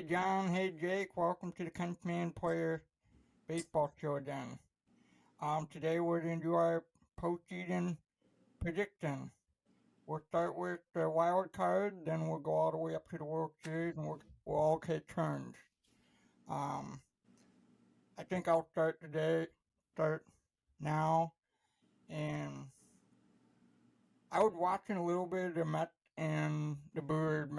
Hey John, hey Jake, welcome to the Countryman Player Baseball Show again. Today we're going to do our postseason prediction. We'll start with the wild card, then we'll go all the way up to the World Series, and we'll all take turns. Um, I think I'll start now, and I was watching a little bit of the Mets and the Brewers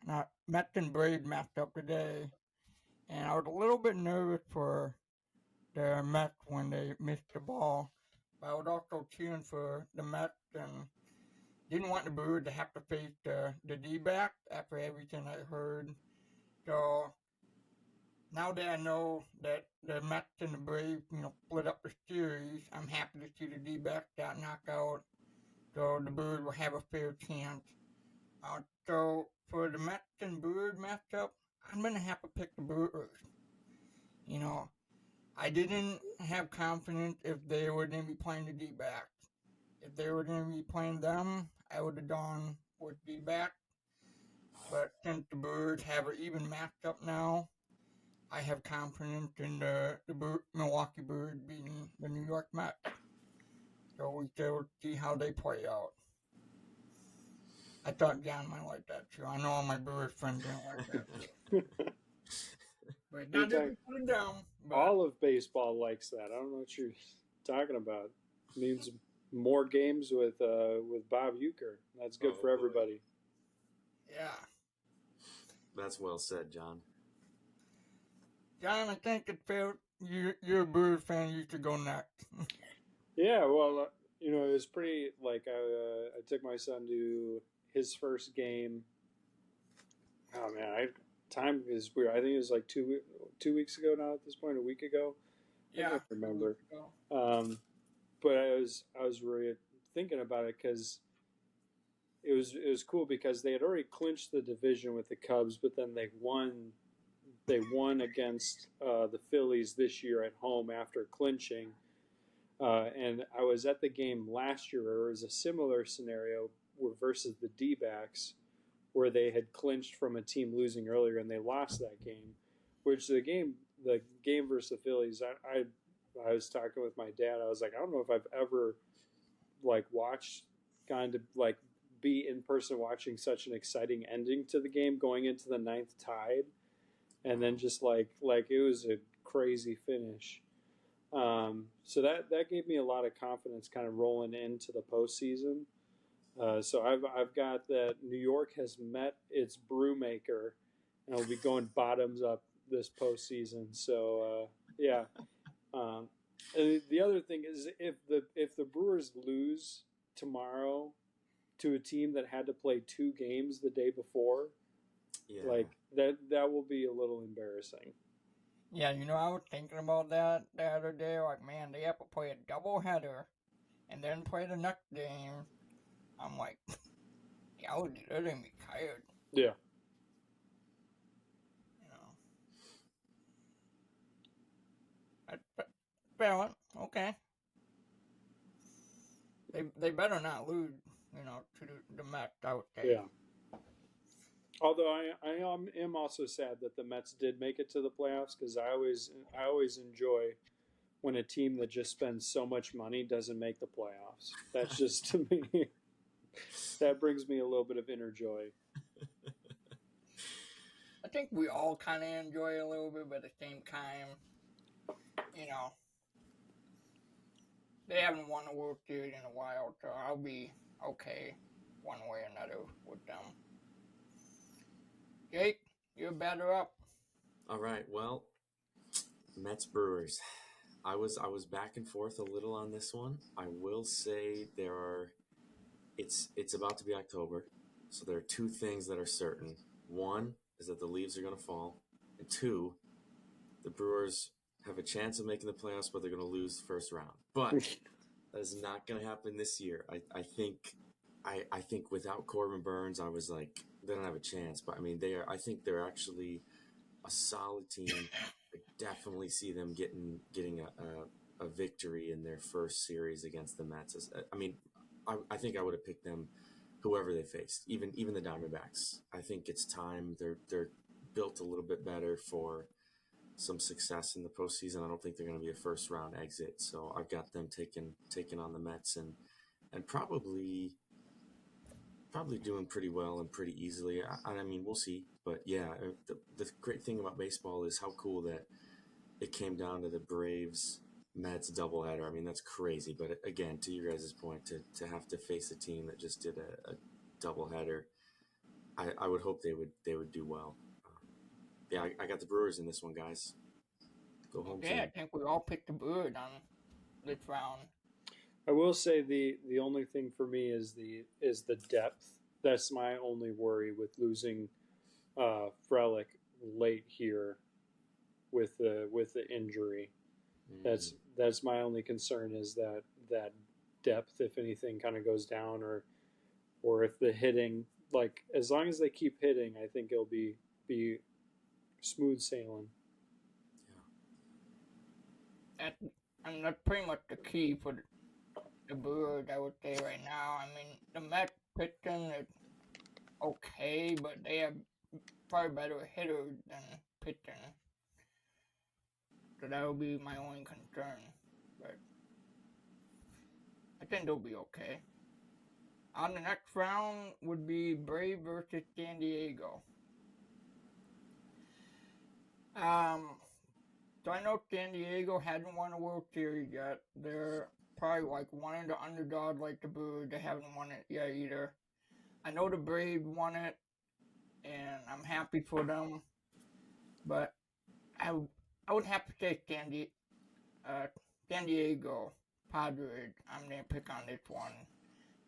not Mets and Braves matched up today, and I was a little bit nervous for the Mets when they missed the ball. But I was also cheering for the Mets and didn't want the Brewers to have to face the D-backs after everything I heard. So now that I know that the Mets and the Braves, split up the series, I'm happy to see the D-backs got knocked out. So the Brewers will have a fair chance. So for the Mets and Brewers matchup, I'm going to have to pick the Brewers. You know, I didn't have confidence if they were going to be playing the D-backs. If they were going to be playing them, I would have gone with D-backs. But since the Brewers have an even matchup now, I have confidence in the Milwaukee Brewers beating the New York Mets. So we shall see how they play out. I thought John might like that too. I know all my Brewers friends didn't like that. But not to put it down. But all of baseball likes that. I don't know what you're talking about. It means more games with Bob Uecker. That's good for everybody. Yeah. That's well said, John. John, I think it's fair. You're a Brewers fan. You should go next. Yeah, well, it was pretty. Like I took my son to his first game. Oh man, time is weird. I think it was like 2 weeks ago now. At this point, a week ago. Yeah, I don't remember. But I was really thinking about it because it was cool because they had already clinched the division with the Cubs, but then they won against the Phillies this year at home after clinching. And I was at the game last year where it was a similar scenario versus the D-backs, where they had clinched from a team losing earlier and they lost that game. Which the game versus the Phillies, I was talking with my dad. I was like, I don't know if I've ever gone to be in person watching such an exciting ending to the game going into the ninth tied, and then just like it was a crazy finish. So that gave me a lot of confidence kind of rolling into the postseason. So I've got that New York has met its brewmaker and will be going bottoms up this postseason. So yeah. And the other thing is if the Brewers lose tomorrow to a team that had to play 2 games the day before, that will be a little embarrassing. Yeah, I was thinking about that the other day. Like, man, they have to play a doubleheader and then play the next game. I'm like, yeah, they're gonna be tired. Yeah. Balance, okay. They better not lose, to the Mets out there. Yeah. Although I am also sad that the Mets did make it to the playoffs because I always enjoy when a team that just spends so much money doesn't make the playoffs. That's just to me. That brings me a little bit of inner joy. I think we all kind of enjoy it a little bit, but at the same time, they haven't won the World Series in a while, so I'll be okay one way or another with them. Jake, you're better up. All right, well, Mets Brewers. I was back and forth a little on this one. I will say it's about to be October, so there are 2 things that are certain. One is that the leaves are going to fall, and 2, the Brewers have a chance of making the playoffs, but they're going to lose the first round. But that is not going to happen this year. I think without Corbin Burns, I was like, they don't have a chance. But I mean, I think they're actually a solid team. I definitely see them getting a victory in their first series against the Mets. I mean, I think I would have picked them, whoever they faced, even the Diamondbacks. I think it's time. They're built a little bit better for some success in the postseason. I don't think they're going to be a first round exit. So I've got them taking on the Mets and probably doing pretty well and pretty easily. I mean, we'll see. But yeah, the great thing about baseball is how cool that it came down to the Braves Mets doubleheader. I mean, that's crazy. But again, to your guys' point, to have to face a team that just did a doubleheader, I would hope they would do well. Yeah, I got the Brewers in this one, guys. Go home team. Yeah, I think we all picked the Brewers on this round. I will say the only thing for me is the depth. That's my only worry with losing Frelick late here with the injury. That's my only concern is that depth, if anything, kind of goes down, or if the hitting, like as long as they keep hitting, I think it'll be smooth sailing. And that's pretty much the key for the Brewers, I would say right now. I mean, the Mets pitching is okay, but they have far better hitters than pitching. So that would be my only concern. But I think they'll be okay. On the next round would be Brave versus San Diego. So I know San Diego hasn't won a World Series yet. They're probably like one of the underdogs like the Brewers. They haven't won it yet either. I know the Braves won it, and I'm happy for them. But I would have to say San Diego Padres. I'm going to pick on this one.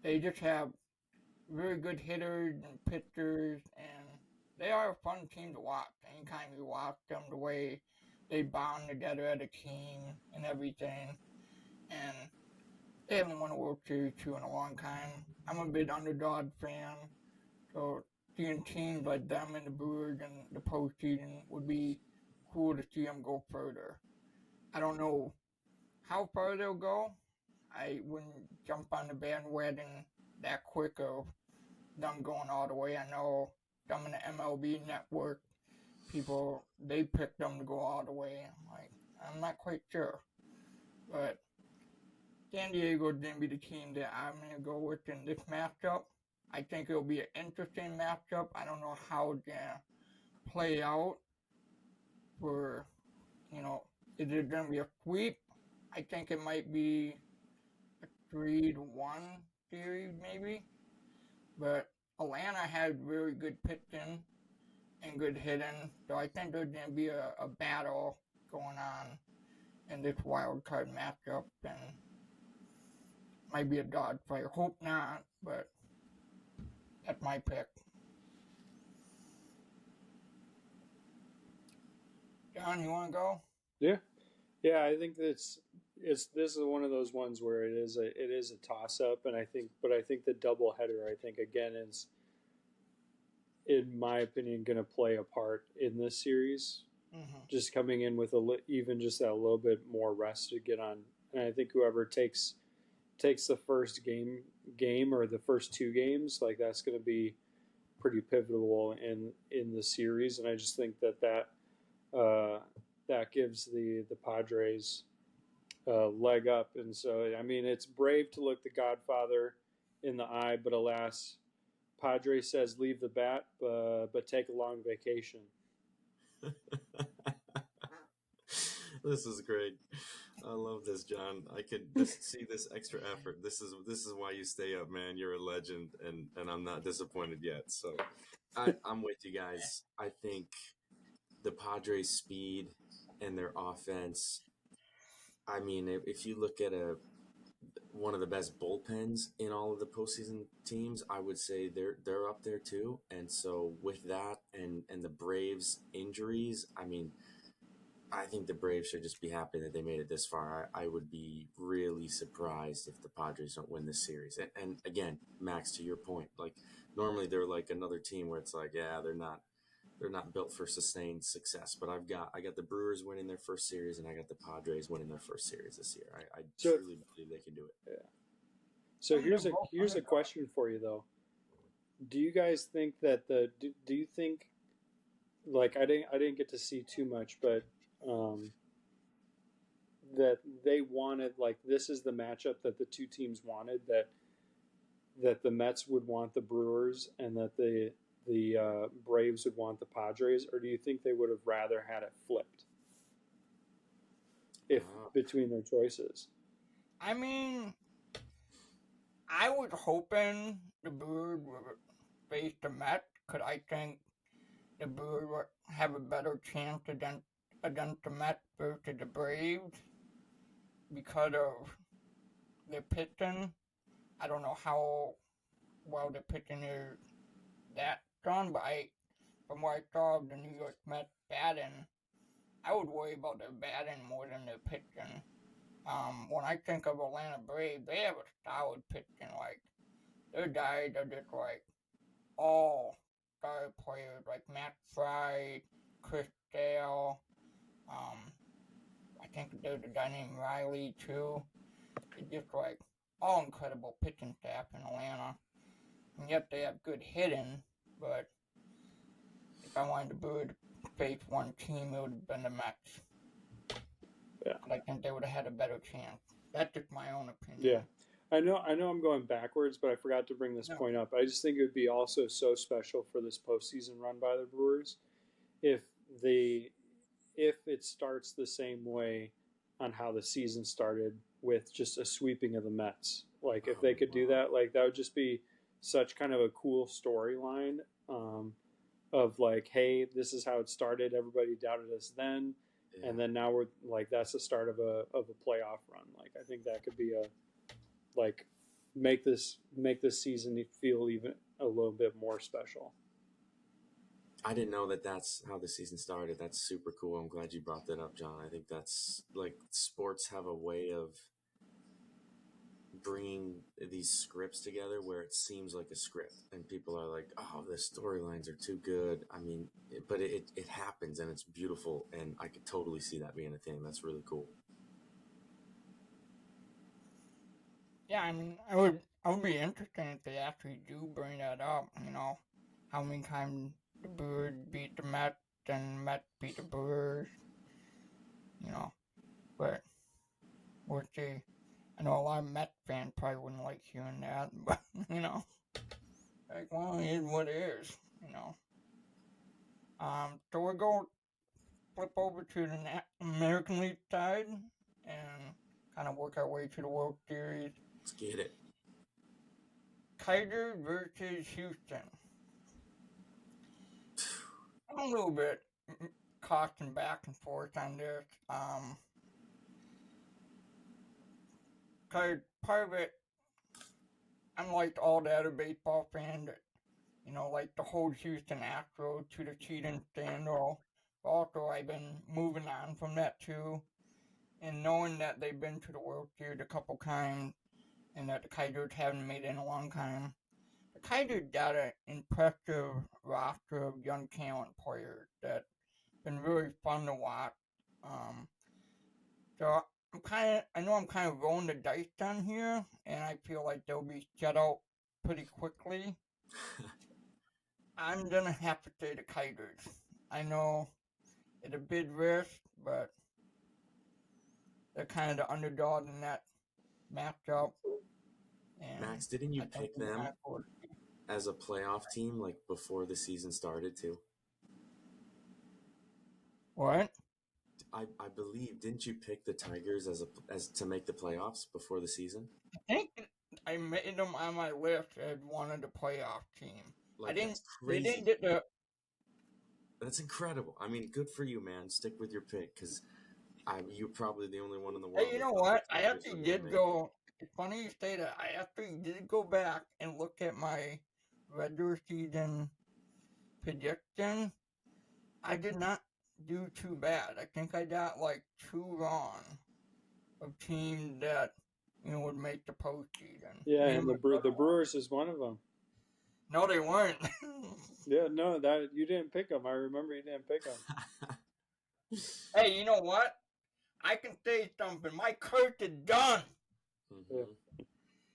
They just have very good hitters and pitchers, and they are a fun team to watch. Anytime you watch them, the way they bond together as a team and everything. And they haven't won a World Series too in a long time. I'm a big underdog fan, so seeing teams like them and the Brewers in the postseason would be cool to see them go further. I don't know how far they'll go. I wouldn't jump on the bandwagon that quick of them going all the way. I know them in the MLB network, people, they picked them to go all the way. I'm not quite sure. But San Diego is going to be the team that I'm going to go with in this matchup. I think it'll be an interesting matchup. I don't know how it's going to play out for, is it going to be a sweep? I think it might be a 3-1 series maybe. But Atlanta has very good pitching and good hitting, so I think there's going to be a battle going on in this wild card matchup, and might be a dogfight. Hope not, but that's my pick. John, you want to go? Yeah. I think this is one of those ones where it is a toss up, and I think the doubleheader, I think again is, in my opinion, going to play a part in this series. Mm-hmm. Just coming in with even just that little bit more rest to get on, and I think whoever takes the first game or the first two games, like that's going to be pretty pivotal in the series, and I just think that gives the Padres leg up. And so, I mean, it's brave to look the Godfather in the eye, but alas, Padre says leave the bat, but take a long vacation. This is great. I love this, John. I could just see this extra effort. This is why you stay up, man. You're a legend, and I'm not disappointed yet. So I'm with you guys. I think the Padres' speed and their offense. I mean, if you look at one of the best bullpens in all of the postseason teams, I would say they're up there too. And so with that and the Braves' injuries, I mean, I think the Braves should just be happy that they made it this far. I would be really surprised if the Padres don't win this series. And again, Max, to your point, like normally they're like another team where it's like, yeah, they're not built for sustained success. But I got the Brewers winning their first series, and I got the Padres winning their first series this year. I truly believe they can do it. Yeah. So here's a question for you though. Do you guys think that do you think like I didn't get to see too much, but that they wanted, like, this is the matchup that the two teams wanted, that the Mets would want the Brewers and that the Braves would want the Padres, or do you think they would have rather had it flipped if between their choices? I mean, I was hoping the Brewers would face the Mets because I think the Brewers would have a better chance against the Mets versus the Braves because of their pitching. I don't know how well the pitching is that strong, but from what I saw of the New York Mets batting, I would worry about their batting more than their pitching. When I think of Atlanta Braves, they have a solid pitching. Like, their guys are just like all star players, like Matt Fry, Chris Sale. I think there's a guy named Riley too. It's just like all incredible pitching staff in Atlanta, and yet they have good hitting. But if I wanted to face one team, it would have been the Mets. Yeah, I think they would have had a better chance. That's just my own opinion. yeah. I know I'm going backwards, but I forgot to bring this point up. I just think it would be also so special for this postseason run by the Brewers if it starts the same way on how the season started, with just a sweeping of the Mets. Like, if they could do that, like, that would just be such kind of a cool storyline, of like, hey, this is how it started. Everybody doubted us then, and then now we're like, that's the start of a playoff run. Like, I think that could be like make this season feel even a little bit more special. I didn't know that that's how the season started. That's super cool. I'm glad you brought that up, John. I think that's, like, sports have a way of bringing these scripts together where it seems like a script and people are like, oh, the storylines are too good. I mean, but it happens and it's beautiful, and I could totally see that being a thing. That's really cool. Yeah, I mean, I would be interested if they actually do bring that up. How many times the Brewers beat the Mets and the Mets beat the Brewers. But we'll see. I know a lot of Mets fans probably wouldn't like hearing that, but like, well, it is what it is. So we're going to flip over to the American League side and kind of work our way to the World Series. Let's get it. Tigers versus Houston. I'm a little bit costing back and forth on this. Because part of it, I'm like all the other baseball fans that, like the whole Houston Astros to the cheating scandal. Also, I've been moving on from that too. And knowing that they've been to the World Series a couple times and that the Tigers haven't made it in a long time, the Tigers got an impressive roster of young talent players that's been really fun to watch. So I know I'm kind of rolling the dice down here, and I feel like they'll be shut out pretty quickly. I'm gonna have to say the Tigers. I know it's a big risk, but they're kind of the underdog in that matchup. And Max, didn't you pick them as a playoff team, like, before the season started too? What? I believe, didn't you pick the Tigers as to make the playoffs before the season? I think I made them on my list as one of the playoff team. Like, I didn't. that's crazy. They didn't get the. That's incredible. I mean, good for you, man. Stick with your pick, because you're probably the only one in the world. Hey, you know what? I actually did go. It's funny you say that. I actually did go back and look at my regular season prediction. I did not do too bad. I think I got like 2 wrong of teams that would make the postseason. Yeah, and the Brewers is one of them. No, they weren't. Yeah, no, that you didn't pick them. I remember you didn't pick them. Hey, you know what? I can say something. My curse is done. Mm-hmm.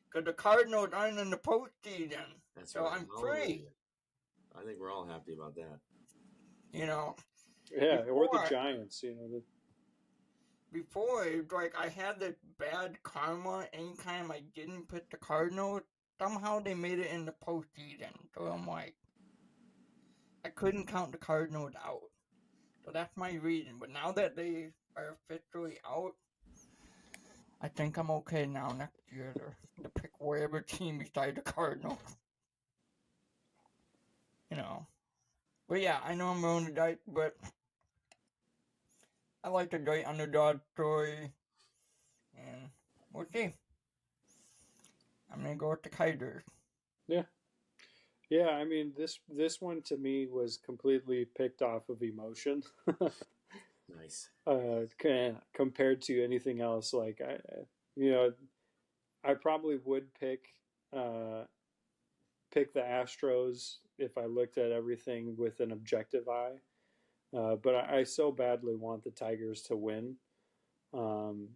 Because the Cardinals aren't in the postseason. That's so right. I'm free. I think we're all happy about that. You know, Yeah, or the before Giants. You know, before it was like I had this bad karma anytime I didn't pick the Cardinals. Somehow they made it in the postseason. So I'm like, I couldn't count the Cardinals out. So that's my reason. But now that they are officially out, I think I'm okay now next year to pick whatever team beside the Cardinals. You know. But yeah, I know I'm rolling the dice, but I like the great underdog story. And we'll see. I'm gonna go with the Tigers. yeah, yeah. I mean, this one to me was completely picked off of emotion. Nice. Compared to anything else, like you know, I probably would uh, pick the Astros if I looked at everything with an objective eye. But I so badly want the Tigers to win. Um,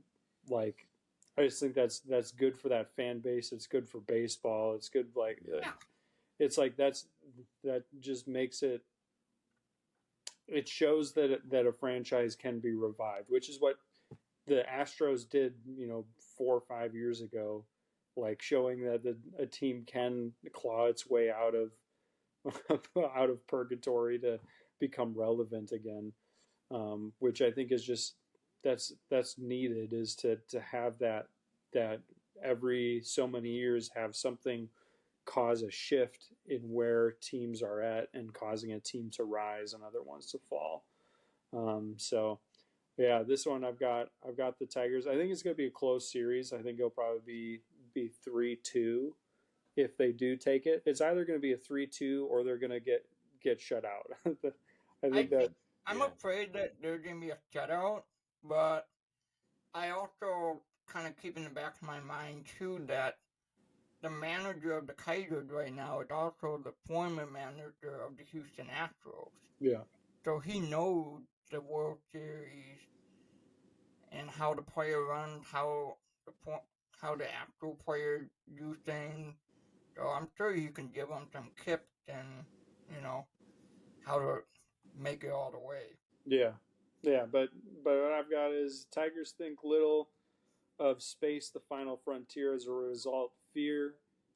like, I just think that's good for that fan base. It's good for baseball. It's good. Yeah. It's like that just makes it. It shows that a franchise can be revived, which is what the Astros did. 4 or 5 years ago, like showing that a team can claw its way out of out of purgatory to become relevant again, which I think is just that's needed is to have that every so many years have something cause a shift in where teams are at and causing a team to rise and other ones to fall. So yeah, this one I've got the Tigers. I think it's going to be a close series. I think it'll probably be 3-2 if they do take it. It's either going to be a 3-2 or they're going to get shut out. I I think that think I'm Yeah. afraid that there's gonna be a shutout, but I also kind of keep in the back of my mind too that the manager of the Tigers right now is also the former manager of the Houston Astros. yeah. So he knows the World Series and how the player runs, how the actual players do things. So I'm sure you can give them some tips and you know how to make it all the way. Yeah, yeah, but what I've got is Tigers think little of space, the final frontier. As a result,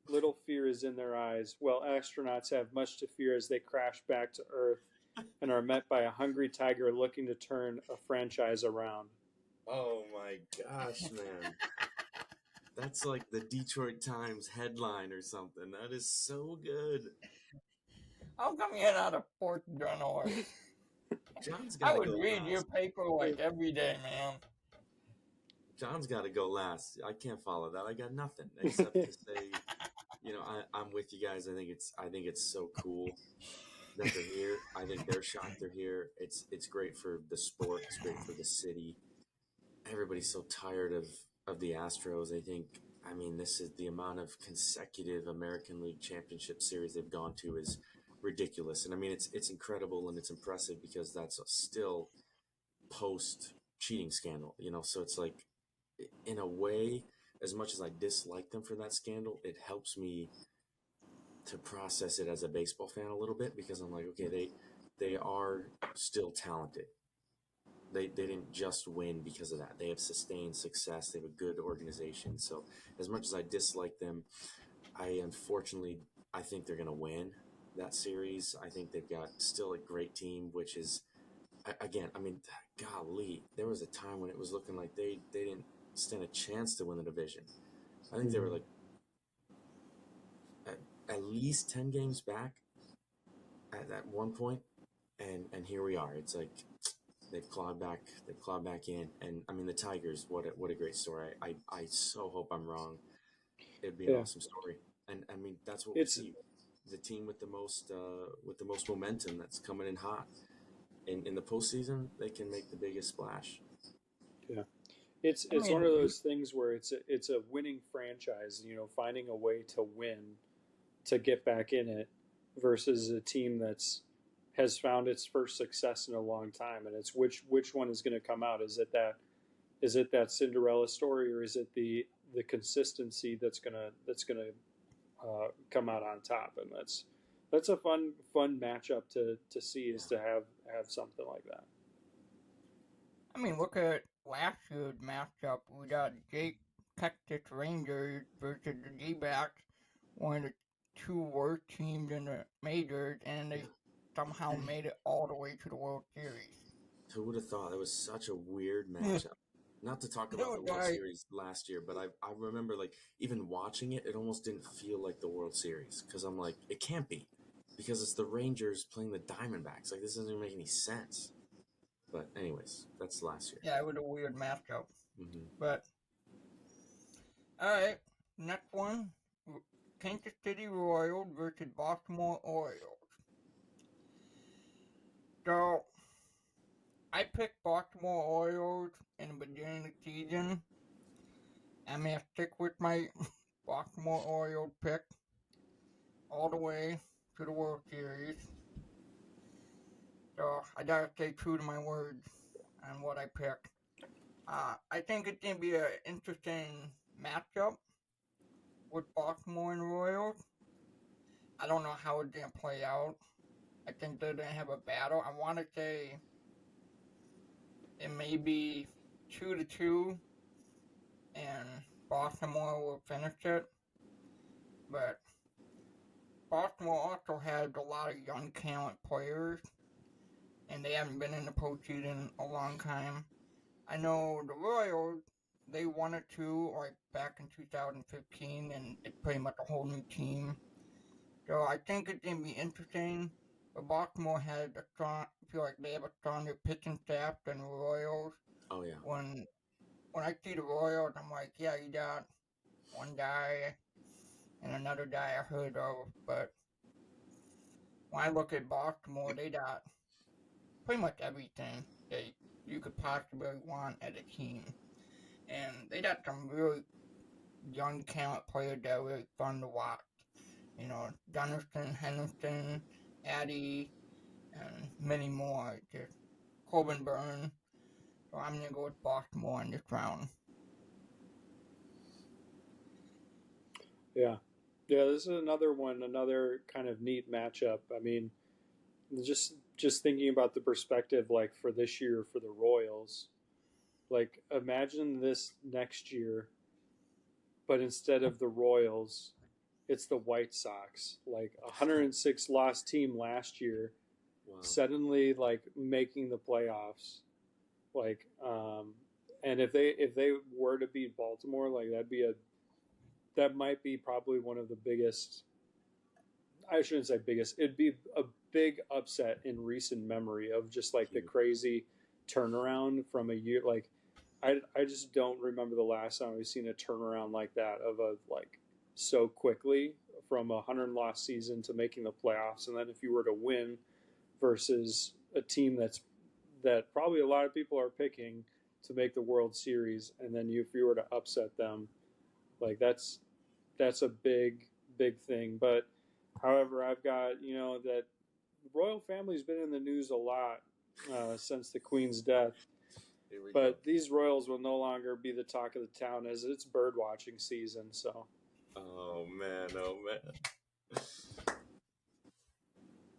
little fear is in their eyes. While astronauts have much to fear as they crash back to Earth and are met by a hungry tiger looking to turn a franchise around. Oh my gosh, man. That's like the Detroit Times headline or something. That is so good. How come you're not a sports journalist? John's got I to would go read your last. paper like every day, man. John's got to go last. I can't follow that. I got nothing except to say, I'm with you guys. I think it's so cool that they're here. I think they're shocked they're here. It's great for the sport. It's great for the city. Everybody's so tired of the Astros. I mean, this is the amount of consecutive American League Championship series they've gone to is ridiculous. And I mean, it's incredible and it's impressive because that's still post cheating scandal. So it's like, in a way, as much as I dislike them for that scandal, it helps me to process it as a baseball fan a little bit because I'm like, okay, they are still talented. They didn't just win because of that. They have sustained success. They have a good organization. So as much as I dislike them, I think they're going to win that series. I think they've got still a great team, which is, again, I mean, golly, there was a time when it was looking like they didn't stand a chance to win the division. I think they were like at least 10 games back at one point, and here we are. It's like they've clawed back in, and I mean the Tigers. What a great story. I so hope I'm wrong. It'd be an Yeah, awesome story, and I mean that's what we it's see. The team with the most momentum that's coming in hot. In the postseason, they can make the biggest splash. yeah. It's I it's one of mean, those things where it's a winning franchise. Finding a way to win to get back in it versus a team that's has found its first success in a long time, and it's which one is going to come out? Is it that Cinderella story, or is it the consistency that's gonna come out on top? And That's a fun matchup to see, is to have something like that. I mean, look at last year's matchup. We got Jake Texas Rangers versus the D-backs, one of the two worst teams in the majors, and they somehow made it all the way to the World Series. Who would have thought? It was such a weird Yeah. matchup. Not to talk about No, the World Series last year, but I remember like even watching it, it almost didn't feel like the World Series because I'm like, it can't be because it's the Rangers playing the Diamondbacks. Like this doesn't even make any sense. But anyways, that's last year. yeah, it was a weird matchup. Mm-hmm. But all right, next one: Kansas City Royals versus Baltimore Orioles. So I picked Baltimore Orioles in the beginning of the season. I'm gonna stick with my Baltimore Orioles pick all the way to the World Series. So I gotta stay true to my word on what I picked. I think it's gonna be an interesting matchup with Baltimore and Royals. I don't know how it's gonna play out. I think they're gonna have a battle. I want to say it may be 2-2, and Baltimore will finish it. But Baltimore also has a lot of young talent players, and they haven't been in the postseason a long time. I know the Royals, they won it too, like back in 2015, and it's pretty much a whole new team. So I think it's gonna be interesting. But Baltimore has a strong, I feel like they have a stronger pitching staff than the Royals. Oh yeah. When I see the Royals, I'm like, yeah, you got one guy and another guy I heard of. But when I look at Baltimore, they got pretty much everything that you could possibly want as a team. And they got some really young talent players that are really fun to watch. You know, Jonathan Henderson, Addy, and many more. Just Corbin Burns. So I'm gonna go with Baltimore in this round. Yeah, yeah. This is another one, another kind of neat matchup. I mean, just thinking about the perspective, like for this year for the Royals, like imagine this next year, but instead of the Royals, it's the White Sox, like a 106 loss team last year, Wow. suddenly like making the playoffs, like and if they were to beat Baltimore, like that might be probably one of the biggest. I shouldn't say biggest. It'd be a big upset in recent memory of just like the crazy turnaround from a year. Like I just don't remember the last time we've seen a turnaround like that of a like so quickly from a 100 loss season to making the playoffs, and then if you were to win versus a team that probably a lot of people are picking to make the World Series, and then if you were to upset them, like that's a big thing. But however, I've got that the royal family's been in the news a lot since the Queen's death. But these Royals will no longer be the talk of the town as it's bird watching season. So. Oh man! Oh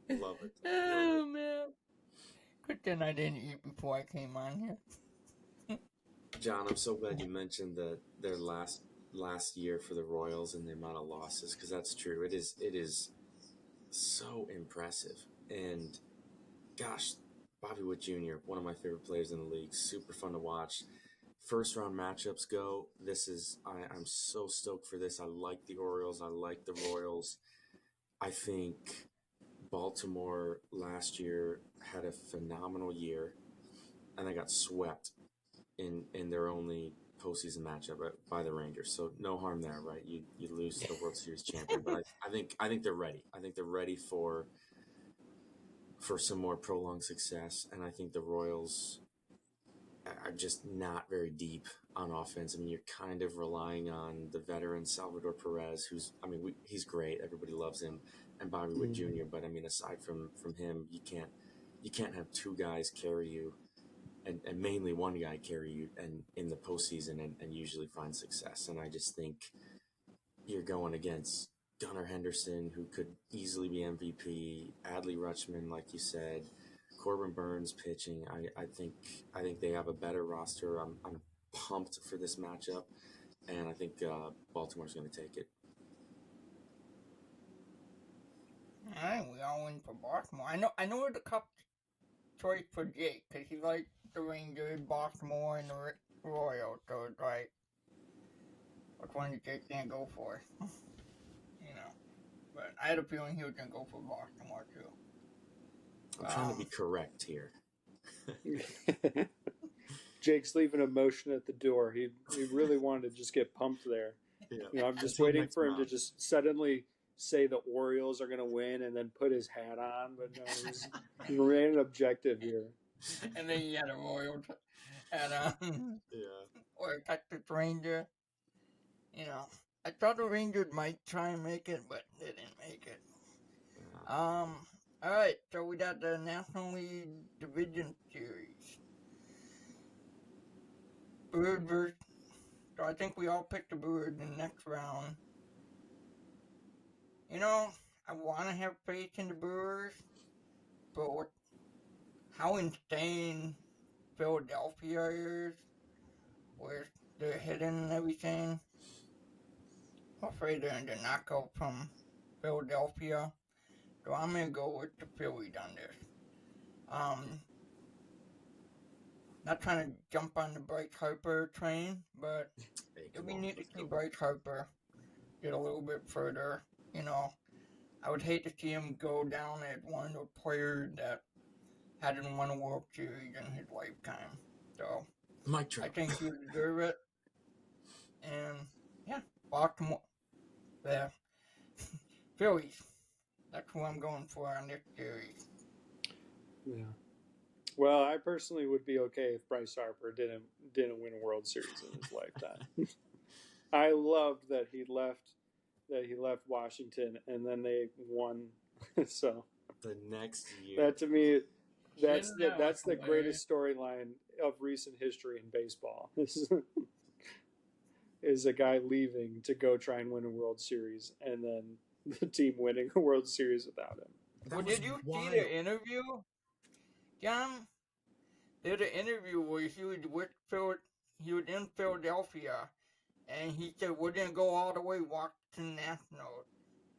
man! Love it. Oh man! Good thing I didn't eat before I came on here. John, I'm so glad you mentioned their last year for the Royals and the amount of losses because that's true. It is so impressive. And gosh, Bobby Witt Jr., one of my favorite players in the league, super fun to watch. First round matchups go. I'm so stoked for this. I like the Orioles. I like the Royals. I think Baltimore last year had a phenomenal year, and they got swept in their only postseason matchup by the Rangers. So no harm there, right? You lose to the World Series champion, but I think they're ready. I think they're ready for some more prolonged success, and I think the Royals are just not very deep on offense. I mean, you're kind of relying on the veteran Salvador Perez, he's great. Everybody loves him, and Bobby Witt Jr. But I mean, aside from him, you can't have two guys carry you, and mainly one guy carry you, and in the postseason and usually find success. And I just think you're going against Gunnar Henderson, who could easily be MVP, Adley Rutschman, like you said, Corbin Burns pitching. I think they have a better roster. I'm pumped for this matchup, and I think Baltimore's going to take it. All right, we all win for Baltimore. I know the cup choice for Jake because he likes the Rangers, Baltimore, and the Royals. So it's like, which one did Jake can't go for? But I had a feeling he was gonna go for Baltimore too. I'm trying to be correct here. Jake's leaving a motion at the door. He really wanted to just get pumped there. Yeah. I'm just waiting for him to just suddenly say the Orioles are going to win and then put his hat on. But no, he ran objective here. And then he had a Royals and or a Texas Ranger. I thought the Rangers might try and make it, but they didn't make it. Yeah. All right, so we got the National League Division Series. Birds versus. So I think we all picked the Birds in the next round. I want to have faith in the Brewers, but how insane Philadelphia is, where they're hitting and everything. I'm afraid they're going to knock out from Philadelphia. So I'm going to go with the Phillies on this. Not trying to jump on the Bryce Harper train, but it'd be neat to see Bryce Harper get a little bit further. I would hate to see him go down as one of the players that hadn't won a World Series in his lifetime. So I think he would deserve it. And yeah, Baltimore, the Phillies. That's who I'm going for on this series. Yeah. Well, I personally would be okay if Bryce Harper didn't win a World Series in his lifetime. I loved that he left Washington and then they won. So the next year. That to me, that's the greatest storyline of recent history in baseball. This is a guy leaving to go try and win a World Series, and then the team winning a World Series without him. Well, did you see the interview, John? There's an interview where he was in Philadelphia, and he said, "We're gonna go all the way Washington Nationals."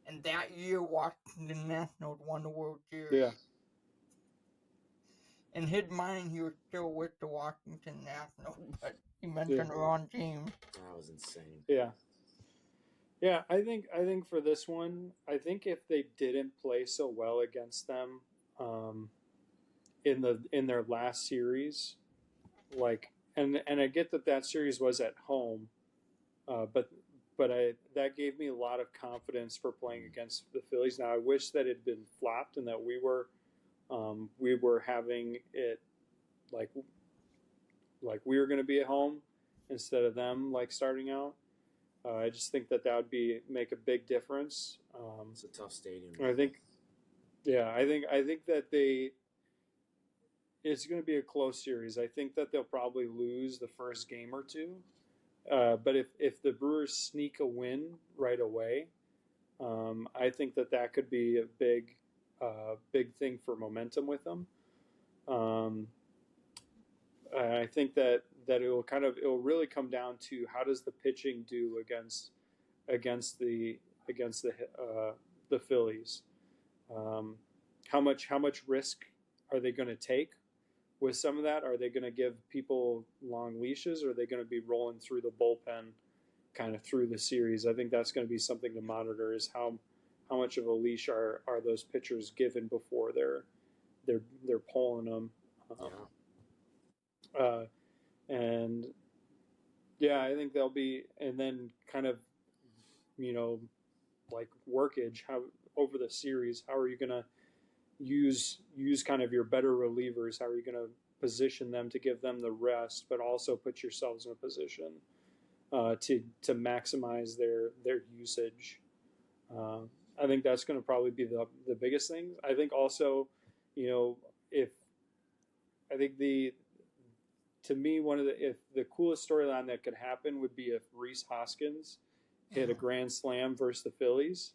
And that year, Washington Nationals won the World Series. Yeah. In his mind, he was still with the Washington Nationals, but he mentioned the wrong team. That was insane. Yeah. Yeah, I think for this one, I think if they didn't play so well against them in their last series, and I get that series was at home, but that gave me a lot of confidence for playing against the Phillies. Now I wish that it had been flopped and that we were having it like we were going to be at home instead of them starting out. I just think that would make a big difference. It's a tough stadium. I think that it's going to be a close series. I think that they'll probably lose the first game or two. But if the Brewers sneak a win right away, I think that could be a big thing for momentum with them. I think that it'll really come down to how does the pitching do against the Phillies. How much risk are they going to take with some of that? Are they going to give people long leashes, or are they going to be rolling through the bullpen kind of through the series? I think that's going to be something to monitor, is how much of a leash are those pitchers given before they're pulling them. And yeah, I think they'll be, and then kind of, workage, how over the series, how are you going to use kind of your better relievers? How are you going to position them to give them the rest, but also put yourselves in a position to maximize their usage? I think that's going to probably be the biggest thing. I think also, to me, if the coolest storyline that could happen would be if Rhys Hoskins hit a grand slam versus the Phillies.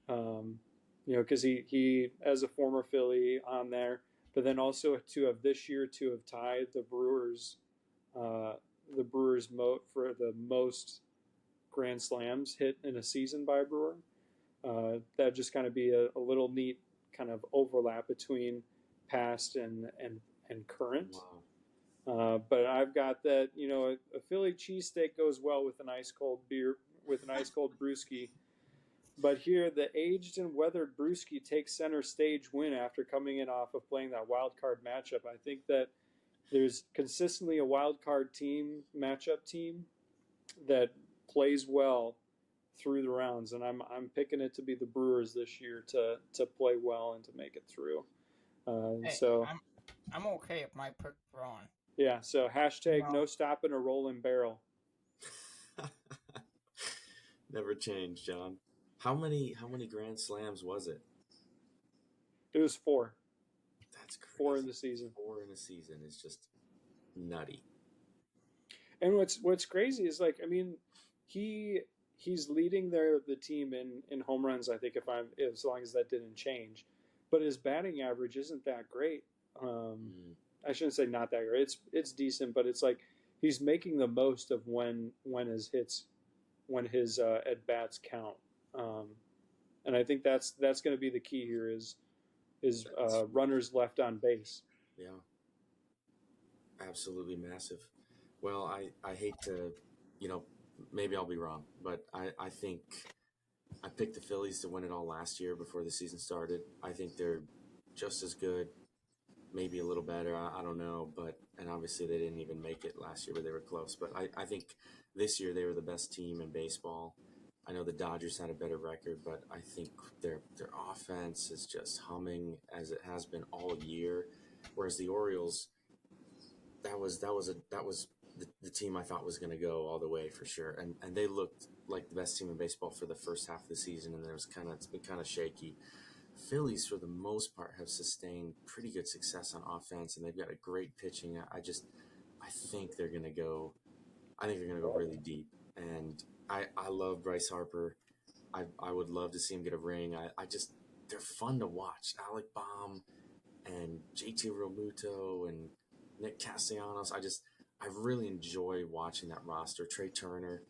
Because he as a former Philly on there, but then also to have this year to have tied uh, the Brewers for the most Grand Slams hit in a season by a Brewer. That just kind of be a little neat kind of overlap between past and current. Wow. But I've got that, a Philly cheesesteak goes well with an ice cold beer, with an ice cold brewski. But here, the aged and weathered brewski takes center stage win after coming in off of playing that wild card matchup. I think that there's consistently a wild card matchup team that plays well through the rounds, and I'm picking it to be the Brewers this year to play well and to make it through. Hey, So I'm okay if my pick's wrong. yeah, so hashtag No. no stopping a rolling barrel. Never change, John. How many Grand Slams was it? It was 4. That's crazy. 4 in the season. 4 in a season is just nutty. And what's crazy is he's leading the team in home runs. I think as long as that didn't change, but his batting average isn't that great. I shouldn't say not that great. It's decent, but it's like he's making the most of when his at bats count. And I think that's going to be the key here is runners left on base. Yeah, absolutely massive. Well, I hate to, maybe I'll be wrong, but I think I picked the Phillies to win it all last year before the season started. I think they're just as good, maybe a little better. I don't know, and obviously they didn't even make it last year, but they were close. But I think this year they were the best team in baseball. I know the Dodgers had a better record, but I think their offense is just humming as it has been all year. Whereas the Orioles, that was the team I thought was going to go all the way for sure, and they looked like the best team in baseball for the first half of the season, and it's been kind of shaky. Phillies, for the most part, have sustained pretty good success on offense, and they've got a great pitching. I think they're going to go. I think they're going to go really deep, and I love Bryce Harper. I would love to see him get a ring. They're fun to watch. Alec Baum and JT Realmuto and Nick Castellanos. I really enjoy watching that roster. Trey Turner.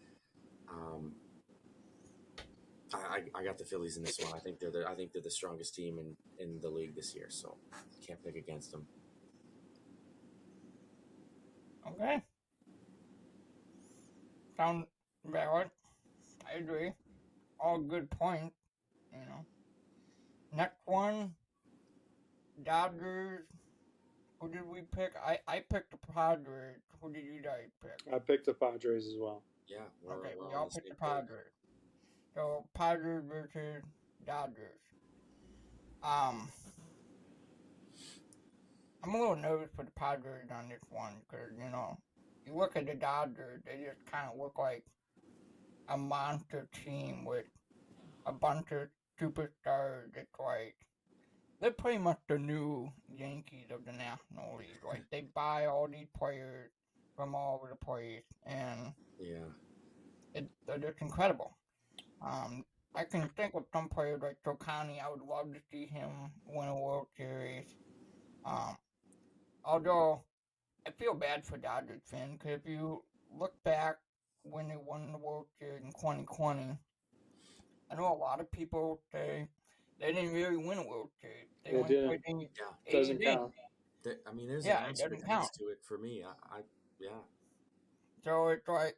I got the Phillies in this one. I think they're the strongest team in the league this year, so can't pick against them. Okay. Sounds valid. I agree. All good points, Next one, Dodgers. Who did we pick? I picked the Padres. Who did you guys pick? I picked the Padres as well. Yeah, Okay, we're we all picked the Padres. So Padres versus Dodgers. I'm a little nervous for the Padres on this one because you look at the Dodgers, they just kind of look like a monster team with a bunch of superstars. It's like they're pretty much the new Yankees of the National League. Like they buy all these players from all over the place, and yeah, they're just incredible. I can think of some players like Tocani. I would love to see him win a World Series. Although I feel bad for Dodgers fans because if you look back when they won the World Series in 2020, I know a lot of people say they didn't really win a World Series. They only played in yeah, doesn't count. There's an it asterisk doesn't count. next to it for me. Yeah. So it's like,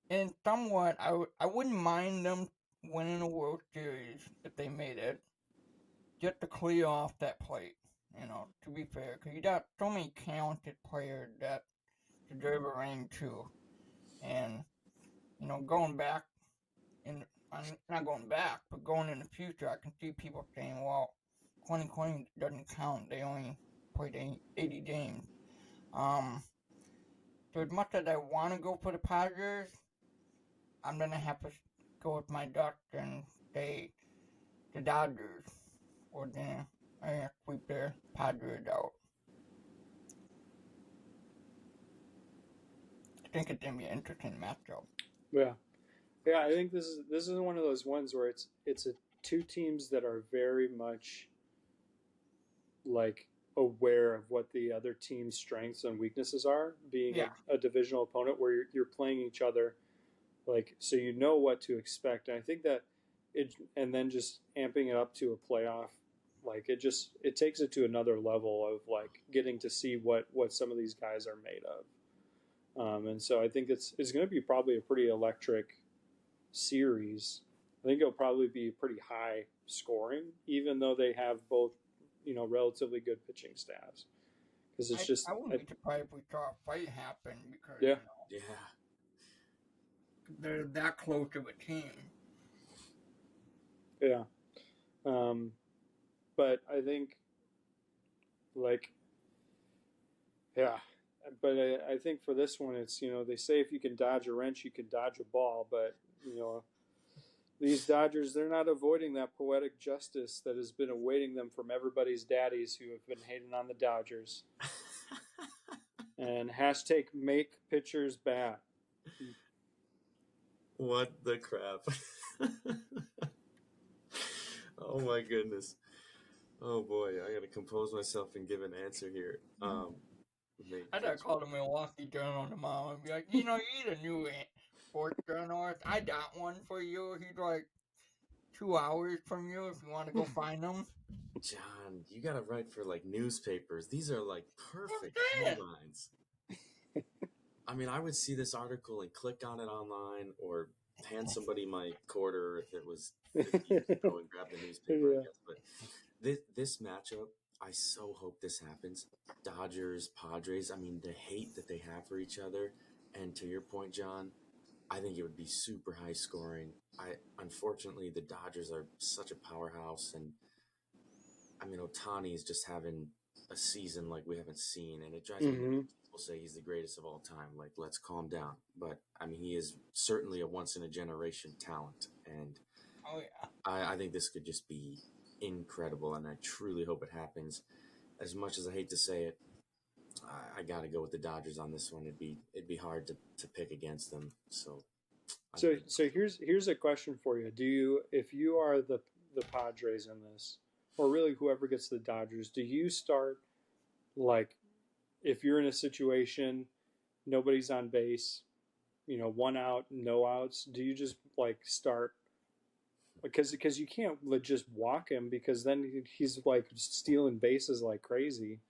and somewhat, I wouldn't mind them winning a World Series if they made it, just to clear off that plate. To be fair, because you got so many talented players that deserve a ring too, and going back I'm not going back, but going in the future, I can see people saying, well, 2020 doesn't count. They only played 80 games. So as much as I want to go for the Padres, I'm going to have to go with my duck and say the Dodgers. Or then I sweep the Padres out. I think it's going to be an interesting matchup. Yeah. I think this is one of those ones where it's two teams that are very much like aware of what the other team's strengths and weaknesses are, being Yeah. a divisional opponent where you're playing each other, like, so you know what to expect. And I think that and then just amping it up to a playoff, like it takes it to another level of like getting to see what some of these guys are made of. And so I think it's going to be probably a pretty electric series. I think it'll probably be pretty high scoring, even though they have both, relatively good pitching staffs. Because it's just, I wouldn't be surprised if we saw a fight happen because Yeah. Yeah. they're that close of a team. yeah. But I think, like, yeah. But I think for this one, it's, they say if you can dodge a wrench, you can dodge a ball. But, these Dodgers, they're not avoiding that poetic justice that has been awaiting them from everybody's daddies who have been hating on the Dodgers. And hashtag make pitchers bat. What the crap? Oh my goodness. Oh boy, I gotta compose myself and give an answer here. I'd have called a Milwaukee Journal tomorrow and be like, you need a new sports journalist. I got one for you. He's like 2 hours from you if you want to go find him. John, you gotta write for like newspapers. These are like perfect headlines. I mean, I would see this article and click on it online or hand somebody my quarter if it was 50 years ago and grab the newspaper, I guess. But this matchup, I so hope this happens. Dodgers, Padres, I mean, the hate that they have for each other. And to your point, John, I think it would be super high scoring. Unfortunately, the Dodgers are such a powerhouse. And I mean, Ohtani is just having a season like we haven't seen. And it drives me nuts. People say he's the greatest of all time. Like, let's calm down. But I mean, he is certainly a once in a generation talent. And Oh, yeah. I think this could just be incredible, and I truly hope it happens. As much as I hate to say it, I got to go with the Dodgers on this one. It'd be hard to pick against them. So here's a question for you. If you are the Padres in this, or really whoever gets the Dodgers, do you start, like, if you're in a situation, nobody's on base, 1 out, no outs, do you just like start? Because you can't just walk him, because then he's like stealing bases like crazy.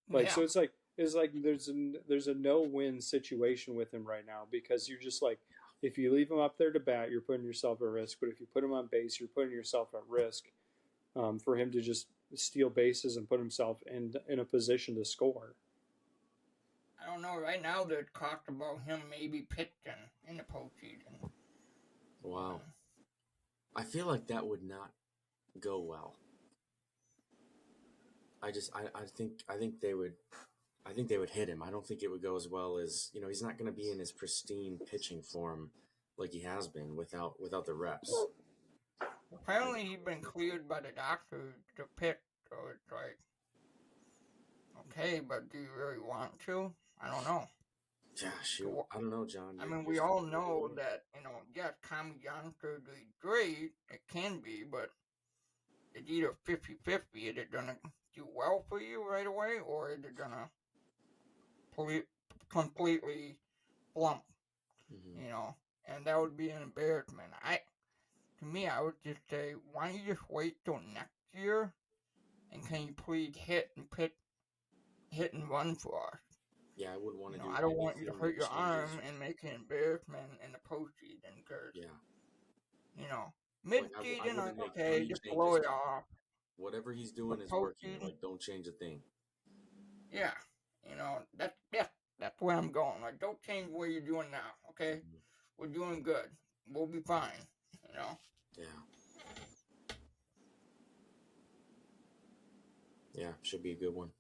Like, Yeah. so it's like there's a no-win situation with him right now, because you're just like, if you leave him up there to bat, you're putting yourself at risk. But if you put him on base, you're putting yourself at risk for him to just steal bases and put himself in a position to score. I don't know. Right now, they're talking about him maybe pitching in the postseason. wow, I feel like that would not go well. I think they would hit him. I don't think it would go as well as, he's not going to be in his pristine pitching form like he has been without the reps. Apparently, he's been cleared by the doctor to pitch, so it's like, okay, but do you really want to? I don't know. Yeah, shoot. I don't know, John. I mean, we all know that, yes, Tommy John surgery is great. It can be, but it's either 50-50. Is it going to do well for you right away, or is it going to completely flump? And that would be an embarrassment. To me, I would just say, why don't you just wait till next year, and can you please hit and run for us? Yeah, I wouldn't want to do. I don't want you to hurt your arm and make an embarrassment in the postseason, because mid-season, okay, just blow it off. Whatever he's doing is working. Like, don't change a thing. Yeah, that's where I'm going. Like, don't change what you're doing now. Okay, we're doing good. We'll be fine. Yeah. Yeah, should be a good one.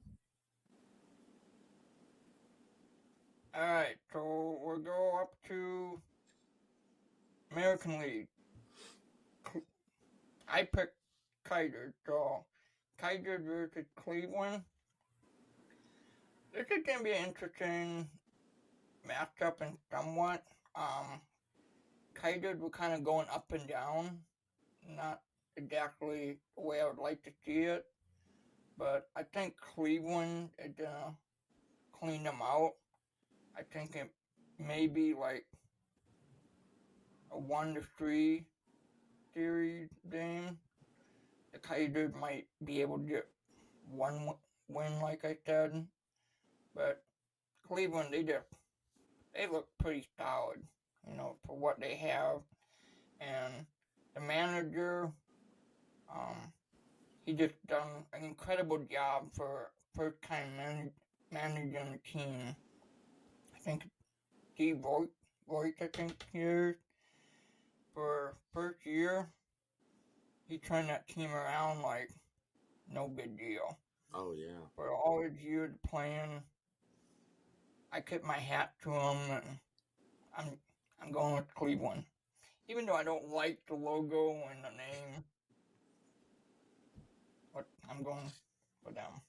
All right, so we'll go up to American League. I picked Kaiser, so Kaiser versus Cleveland. This is going to be an interesting matchup and somewhat. Kaiser were kind of going up and down. exactly the way I would like to see it. But I think Cleveland is gonna clean them out. I think it may be like a 1-3 series game. The Kaiser might be able to get one win, like I said, but Cleveland, they look pretty solid, for what they have, and the manager, he just done an incredible job for first time managing the team. I think Steve Voigt, I think here for first year, he turned that team around like no big deal. Oh yeah. For all his years playing, I tip my hat to him, and I'm going with Cleveland. Even though I don't like the logo and the name, but I'm going for them.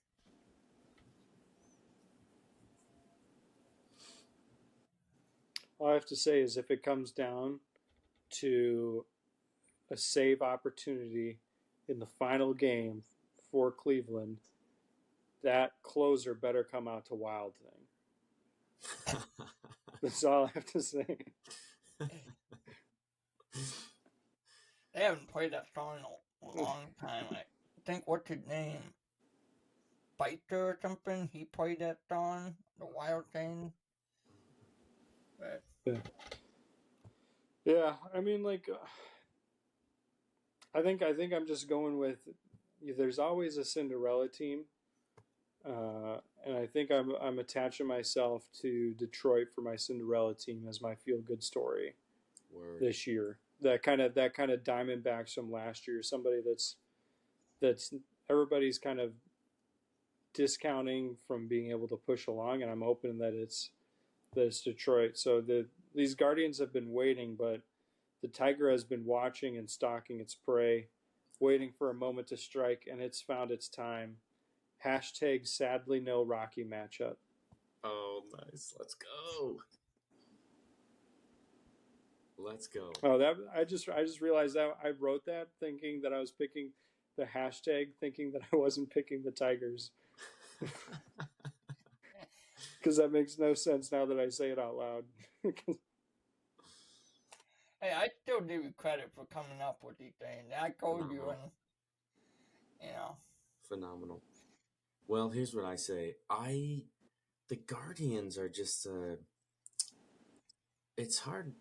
All I have to say is if it comes down to a save opportunity in the final game for Cleveland, that closer better come out to Wild Thing. That's all I have to say. They haven't played that song in a long time. I think, what's his name? Biker or something? He played that song, the Wild Thing. But yeah, I mean, like, I think I'm just going with. There's always a Cinderella team, and I think I'm attaching myself to Detroit for my Cinderella team as my feel good story. Word. This year. That kind of Diamondbacks from last year. Somebody that's everybody's kind of discounting from being able to push along, and I'm hoping that it's Detroit. So these Guardians have been waiting, but the Tiger has been watching and stalking its prey, waiting for a moment to strike, and it's found its time. Hashtag sadly no Rocky matchup. Oh, nice. Let's go. Let's go. Oh, that I just realized that I wrote that thinking that I was picking the hashtag, thinking that I wasn't picking the Tigers. Because that makes no sense now that I say it out loud. hey, I still give you credit for coming up with these things. I told you, and Phenomenal. Well, here's what I say. The Guardians are just it's hard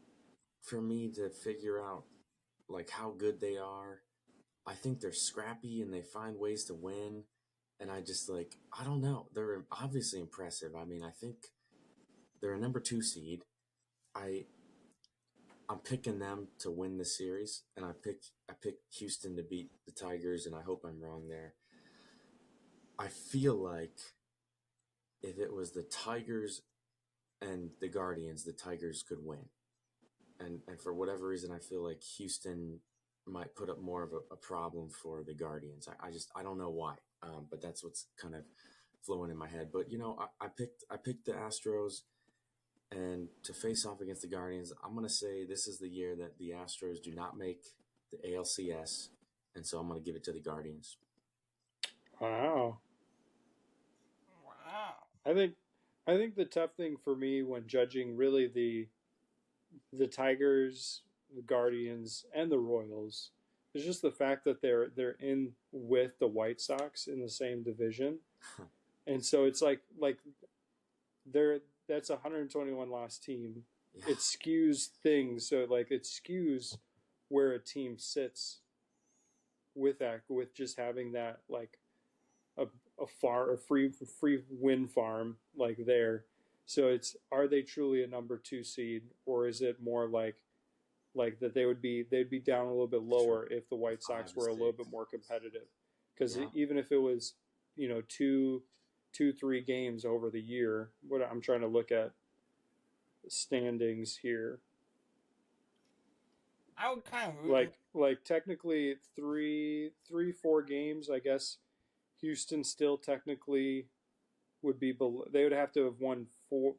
for me to figure out like how good they are. I think they're scrappy and they find ways to win. And I just I don't know. They're obviously impressive. I mean, I think they're a number 2 seed. I'm picking them to win the series, and I picked Houston to beat the Tigers, and I hope I'm wrong there. I feel like if it was the Tigers and the Guardians, the Tigers could win. And for whatever reason, I feel like Houston might put up more of a problem for the Guardians. I don't know why, but that's what's kind of flowing in my head. But I picked the Astros, and to face off against the Guardians, I'm gonna say this is the year that the Astros do not make the ALCS, and so I'm gonna give it to the Guardians. Wow. wow. I think the tough thing for me when judging really the Tigers, the Guardians, and the Royals is just the fact that they're in with the White Sox in the same division, and so it's like that's a 121 loss team. Yeah. It skews things, so it skews where a team sits with just having that a free win farm there. So are they truly a number 2 seed, or is it more like that they'd be down a little bit lower if the White Sox were a little bit more competitive? Because even if it was 2-3 games over the year, what I'm trying to look at standings here. I would kind of like technically 4 games, I guess. Houston still technically would be below. They would have to have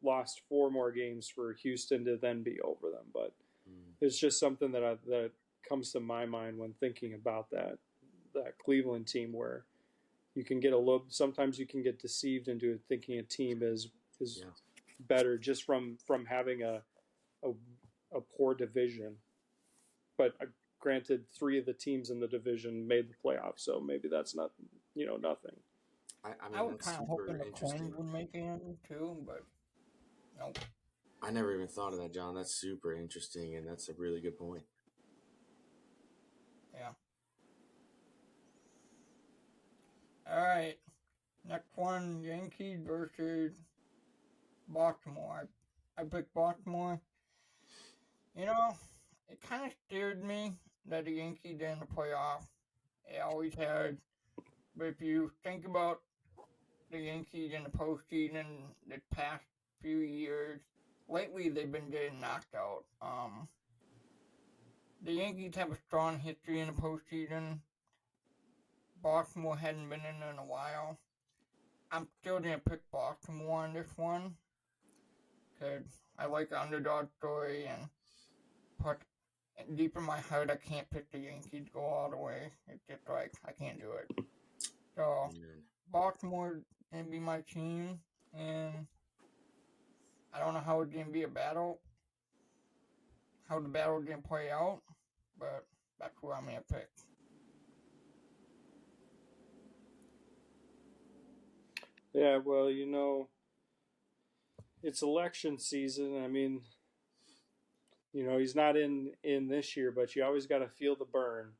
lost 4 more games for Houston to then be over them. But it's just something that comes to my mind when thinking about that Cleveland team, where you can get sometimes you can get deceived into thinking a team is Yeah. better just from having a poor division. But granted, 3 of the teams in the division made the playoffs, so maybe that's not nothing. I I mean, was that's kind of super hoping the interesting. Twins would make it too, but nope. I never even thought of that, John. That's super interesting, and that's a really good point. Yeah. All right. Next one, Yankees versus Baltimore. I picked Baltimore. You know, it kind of scared me that the Yankees didn't play off. They always had. But if you think about the Yankees in the postseason the past few years, lately they've been getting knocked out. The Yankees have a strong history in the postseason. Baltimore hadn't been in a while. I'm still gonna pick Baltimore on this one because I like the underdog story, but deep in my heart, I can't pick the Yankees to go all the way. It's just like I can't do it. So Amen. Baltimore gonna be my team, and I don't know how it's gonna be a battle, how the battle gonna play out, but that's who I'm gonna pick. Yeah, well, it's election season. I mean, he's not in this year, but you always got to feel the burn,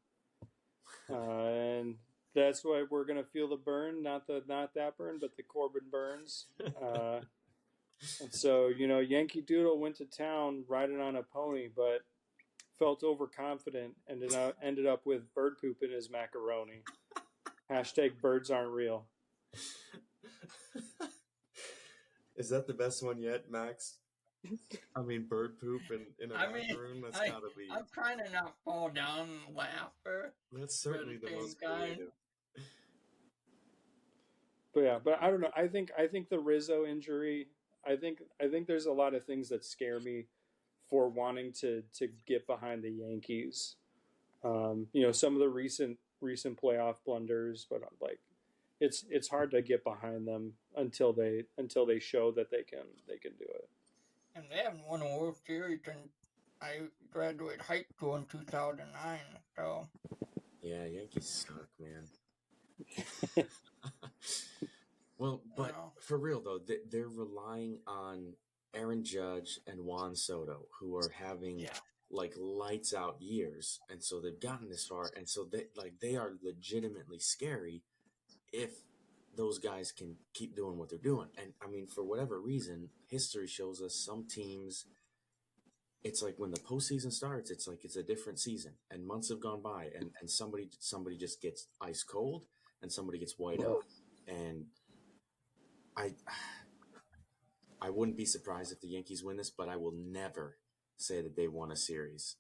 and that's why we're gonna feel the burn, not that burn, but the Corbin burns. And so Yankee Doodle went to town riding on a pony, but felt overconfident and ended up with bird poop in his macaroni. Hashtag birds aren't real. Is that the best one yet, Max? I mean, bird poop in a macaroon? That's gotta be. I'm trying to not fall down and laugh. That's certainly the most creative. But I don't know. I think the Rizzo injury. I think there's a lot of things that scare me for wanting to get behind the Yankees. Some of the recent playoff blunders, but like it's hard to get behind them until they show that they can do it. And they haven't won a World Series since I graduated high school in 2009. So Yeah, Yankees suck, man. Well, but for real though, they're relying on Aaron Judge and Juan Soto, who are having like lights out years, and so they've gotten this far, and so they are legitimately scary if those guys can keep doing what they're doing. And I mean, for whatever reason, history shows us some teams. It's like when the postseason starts, it's like it's a different season, and months have gone by, and somebody just gets ice cold, and somebody gets white out, and I wouldn't be surprised if the Yankees win this, but I will never say that they won a series.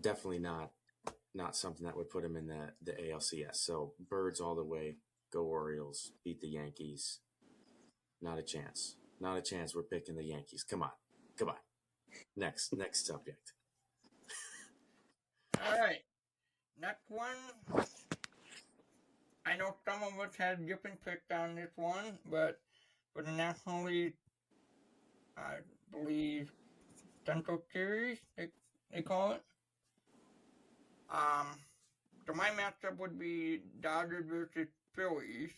Definitely not something that would put them in the ALCS. So birds all the way. Go Orioles. Beat the Yankees. Not a chance. Not a chance. We're picking the Yankees. Come on. Next subject. all right, next one. I know some of us had different picks on this one, but for the National League, I believe Central Series they call it. So my matchup would be Dodgers versus Phillies.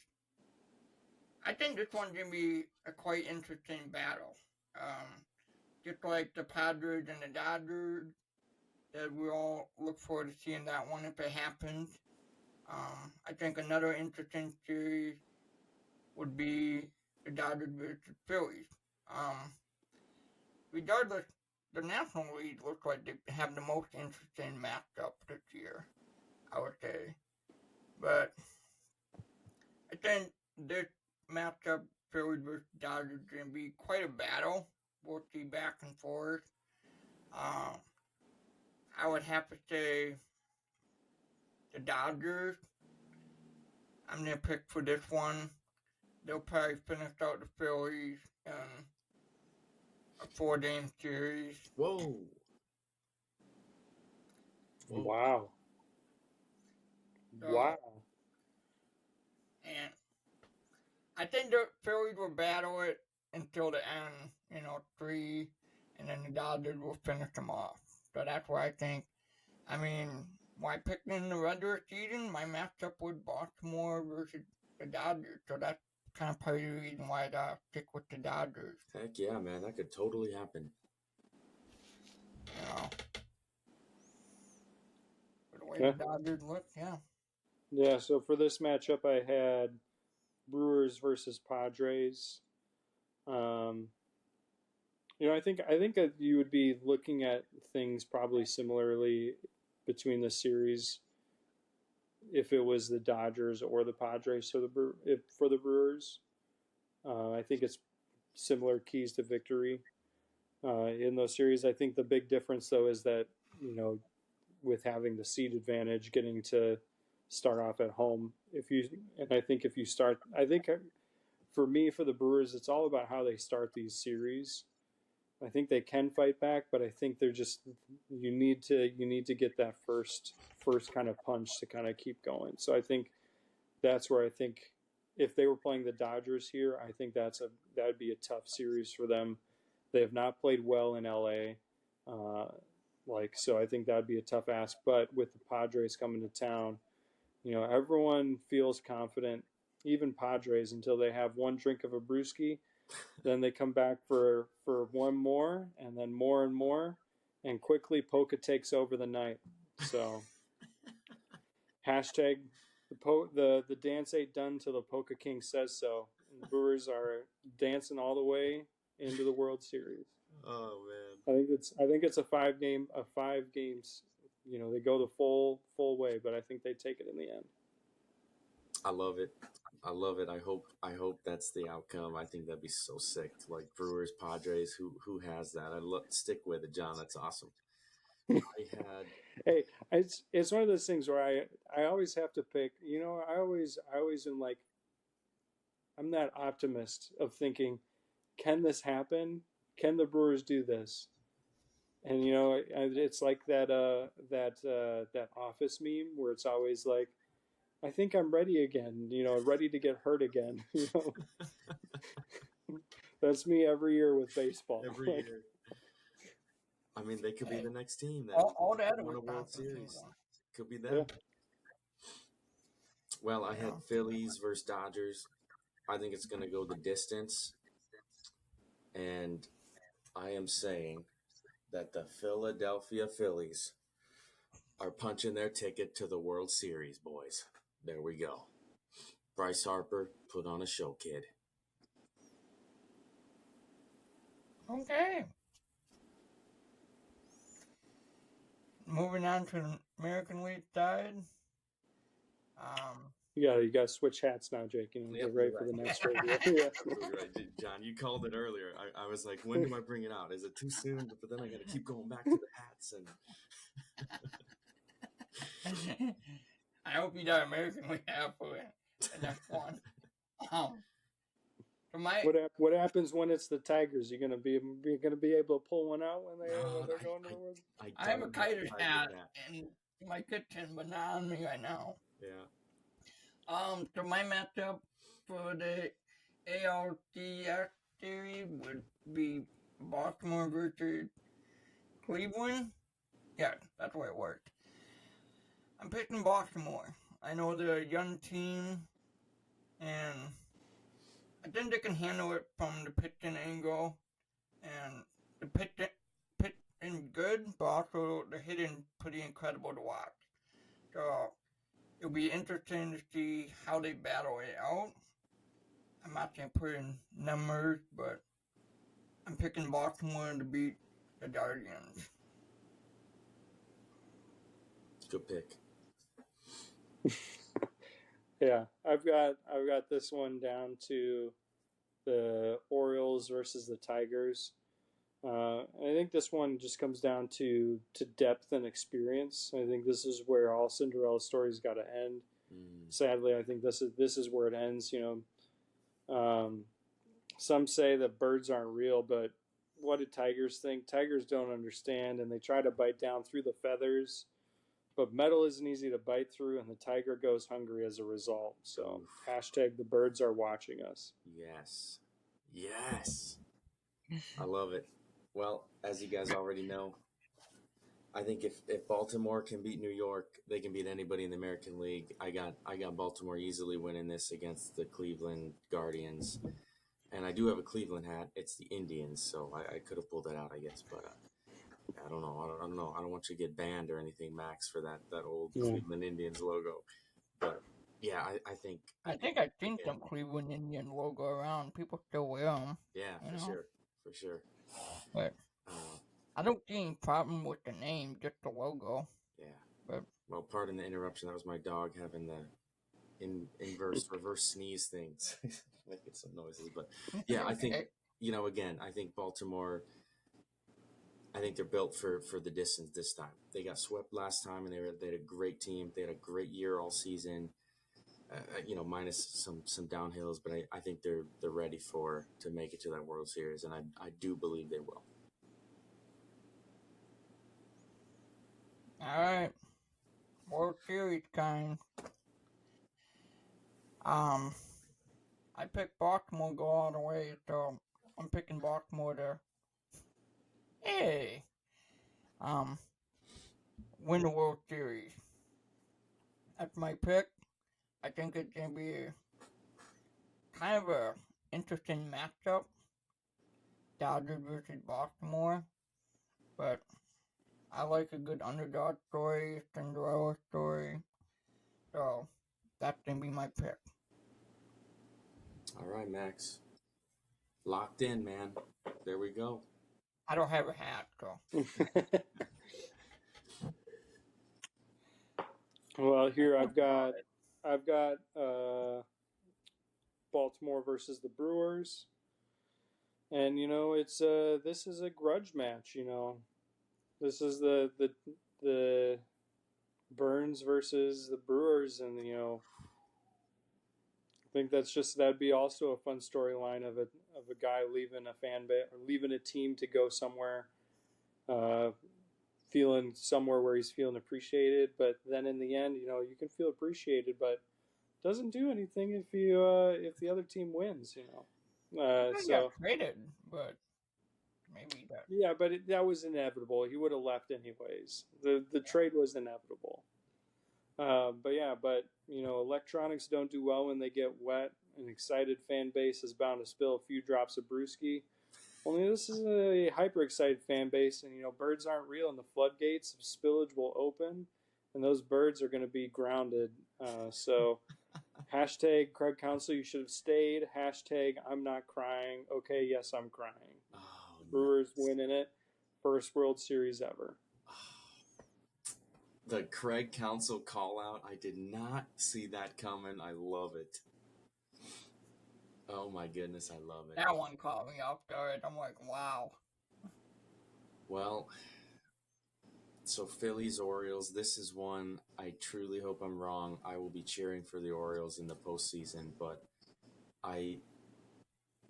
I think this one's gonna be a quite interesting battle. Just like the Padres and the Dodgers, that we all look forward to seeing that one if it happens. I think another interesting series would be the Dodgers versus Phillies. Regardless, the National League looks like they have the most interesting matchup this year, I would say. But I think this matchup, Phillies versus Dodgers, is going to be quite a battle. We'll see back and forth. I would have to say the Dodgers. I'm going to pick for this one. They'll probably finish out the Phillies in a 4-game series. Whoa. Wow. So, Wow. and I think the Phillies will battle it until the end, 3, and then the Dodgers will finish them off. So that's why I think, why picked in the regular season, my matchup was Baltimore versus the Dodgers. So that's kind of part of the reason why I stick with the Dodgers. Heck yeah, man. That could totally happen. For the way the Dodgers look, yeah. Yeah, so for this matchup, I had Brewers versus Padres. I think that you would be looking at things probably similarly between the series if it was the Dodgers or the Padres for the Brewers. I think it's similar keys to victory in those series. I think the big difference, though, is that, with having the seed advantage, getting to start off at home. I think for me, for the Brewers, it's all about how they start these series. I think they can fight back, but I think they're just you need to get that first kind of punch to kind of keep going. So I think that's where I think if they were playing the Dodgers here, I think that would be a tough series for them. They have not played well in LA, so I think that would be a tough ask. But with the Padres coming to town, everyone feels confident, even Padres, until they have one drink of a brewski. Then they come back for one more, and then more and more, and quickly Polka takes over the night. So hashtag the dance ain't done till the Polka King says so. And the Brewers are dancing all the way into the World Series. Oh man! I think it's a 5 games. They go the full way, but I think they take it in the end. I love it. I hope that's the outcome. I think that'd be so sick. Like Brewers, Padres. Who has that? Stick with it, John. That's awesome. Hey, it's one of those things where I always have to pick. I always am like, I'm that optimist of thinking, can this happen? Can the Brewers do this? And it's like that Office meme where it's always like, I think I'm ready again. Ready to get hurt again. That's me every year with baseball. Every year. I mean, they could be the next team that all that won a World Series. Could be them. Yeah. Well, I had Phillies versus Dodgers. I think it's going to go the distance. And I am saying that the Philadelphia Phillies are punching their ticket to the World Series, boys. There we go. Bryce Harper, put on a show, kid. Okay. Moving on to the American League side. You got to switch hats now, Jake. Get ready for the next radio. Yeah. Right. John, you called it earlier. I was like, when do I bring it out? Is it too soon? But then I got to keep going back to the hats. And I hope you got American League hat for it. And that's fun. What happens when it's the Tigers? You're gonna be able to pull one out when they're going to the World? I have a Kaiser's hat in my kitchen, but not on me right now. Yeah. So my matchup for the ALDS series would be Baltimore versus Cleveland. Yeah, that's where it worked. I'm picking Baltimore. I know they're a young team, and I think they can handle it from the pitching angle, and the pitching good, but also the hitting pretty incredible to watch. So it'll be interesting to see how they battle it out. I'm not going to put in numbers, but I'm picking Baltimore to beat the Guardians. Good pick. Yeah, I've got this one down to the Orioles versus the Tigers. I think this one just comes down to depth and experience. I think this is where all Cinderella stories got to end. Sadly, I think this is where it ends. Some say that birds aren't real, but what do tigers think? Tigers don't understand, and they try to bite down through the feathers. but metal isn't easy to bite through, and the tiger goes hungry as a result. So hashtag the birds are watching us. Yes. Yes. I love it. Well, as you guys already know, I think if Baltimore can beat New York, they can beat anybody in the American League. I got Baltimore easily winning this against the Cleveland Guardians. And I do have a Cleveland hat. It's the Indians, so I could have pulled that out, I guess. But I don't know. I don't know. I don't want you to get banned or anything, Max, for that old Cleveland Indians logo. But yeah, I think. I think I've seen some Cleveland Indian logo around. People still wear them. Yeah, for sure. But I don't see any problem with the name, just the logo. Yeah. But well, pardon the interruption. That was my dog having the reverse sneeze things, making some noises. But yeah, I think again, I think Baltimore. I think they're built for the distance this time. They got swept last time, and they had a great team. They had a great year all season. Minus some downhills, but I think they're ready to make it to that World Series, and I do believe they will. All right, World Series kind. I picked Baltimore to go all the way, so I'm picking Baltimore to win the World Series. That's my pick. I think it's gonna be kind of a interesting matchup, Dodgers versus Baltimore, but I like a good underdog story, Cinderella story, so that's gonna be my pick. All right, Max. Locked in, man. There we go. I don't have a hat, so. Well, here I've got Baltimore versus the Brewers, and it's this is a grudge match. This is the Burns versus the Brewers, and I think that'd be also a fun storyline of a guy leaving a fan base or leaving a team to go somewhere, feeling somewhere where he's feeling appreciated, but then in the end, you can feel appreciated, but doesn't do anything if the other team wins. Got traded, but maybe that. Yeah, but that was inevitable. He would have left anyways. The trade was inevitable. But electronics don't do well when they get wet. An excited fan base is bound to spill a few drops of brewski. Only this is a hyper-excited fan base, and birds aren't real, and the floodgates of spillage will open, and those birds are going to be grounded. So, hashtag Craig Counsell, you should have stayed. Hashtag I'm not crying. Okay, yes, I'm crying. Oh, Brewers winning it, first World Series ever. The Craig Counsell call out. I did not see that coming. I love it. Oh my goodness, I love it. That one caught me off guard. I'm like, wow. Well, so Phillies, Orioles, this is one I truly hope I'm wrong. I will be cheering for the Orioles in the postseason, but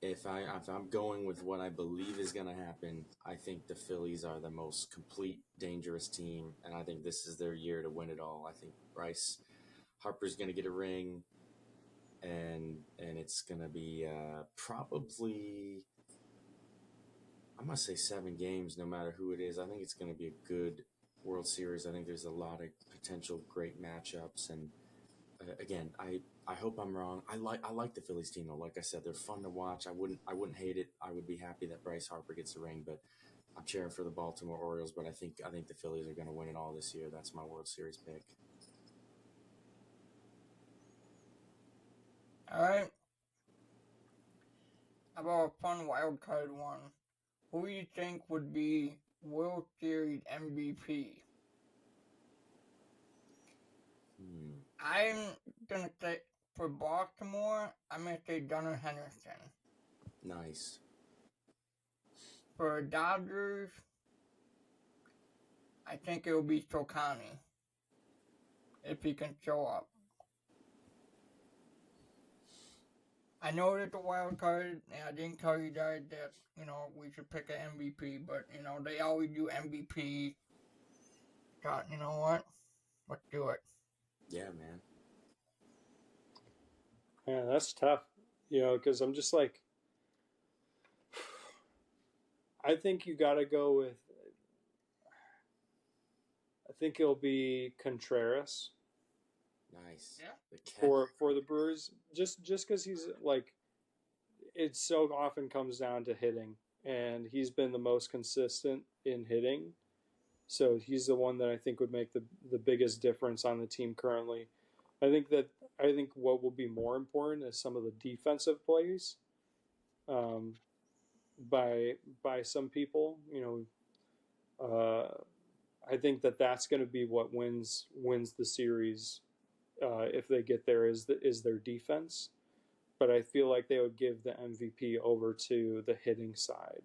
if I'm going with what I believe is going to happen, I think the Phillies are the most complete, dangerous team, and I think this is their year to win it all. I think Bryce Harper's going to get a ring, and it's going to be probably, I'm going to say 7 games, no matter who it is. I think it's going to be a good World Series. I think there's a lot of potential great matchups, and again, I hope I'm wrong. I like the Phillies team though. Like I said, they're fun to watch. I wouldn't hate it. I would be happy that Bryce Harper gets a ring, but I'm cheering for the Baltimore Orioles. But I think the Phillies are going to win it all this year. That's my World Series pick. All right. How about a fun wild card one? Who do you think would be World Series MVP? I'm gonna say for Baltimore, I'm gonna say Gunnar Henderson. Nice. For Dodgers, I think it will be Tokani if he can show up. I know that the wild card, and I didn't tell you guys that we should pick an MVP, but they always do MVP. God, you know what? Let's do it. Yeah, man. Yeah, that's tough. Because I'm just like, I think you got to go with. I think it'll be Contreras. Nice. Yeah. The catch. For the Brewers, just because he's like, it so often comes down to hitting, and he's been the most consistent in hitting. So he's the one that I think would make the biggest difference on the team currently. I think what will be more important is some of the defensive plays, um, by some people. I think that's going to be what wins the series, if they get there, is their defense. But I feel like they would give the MVP over to the hitting side.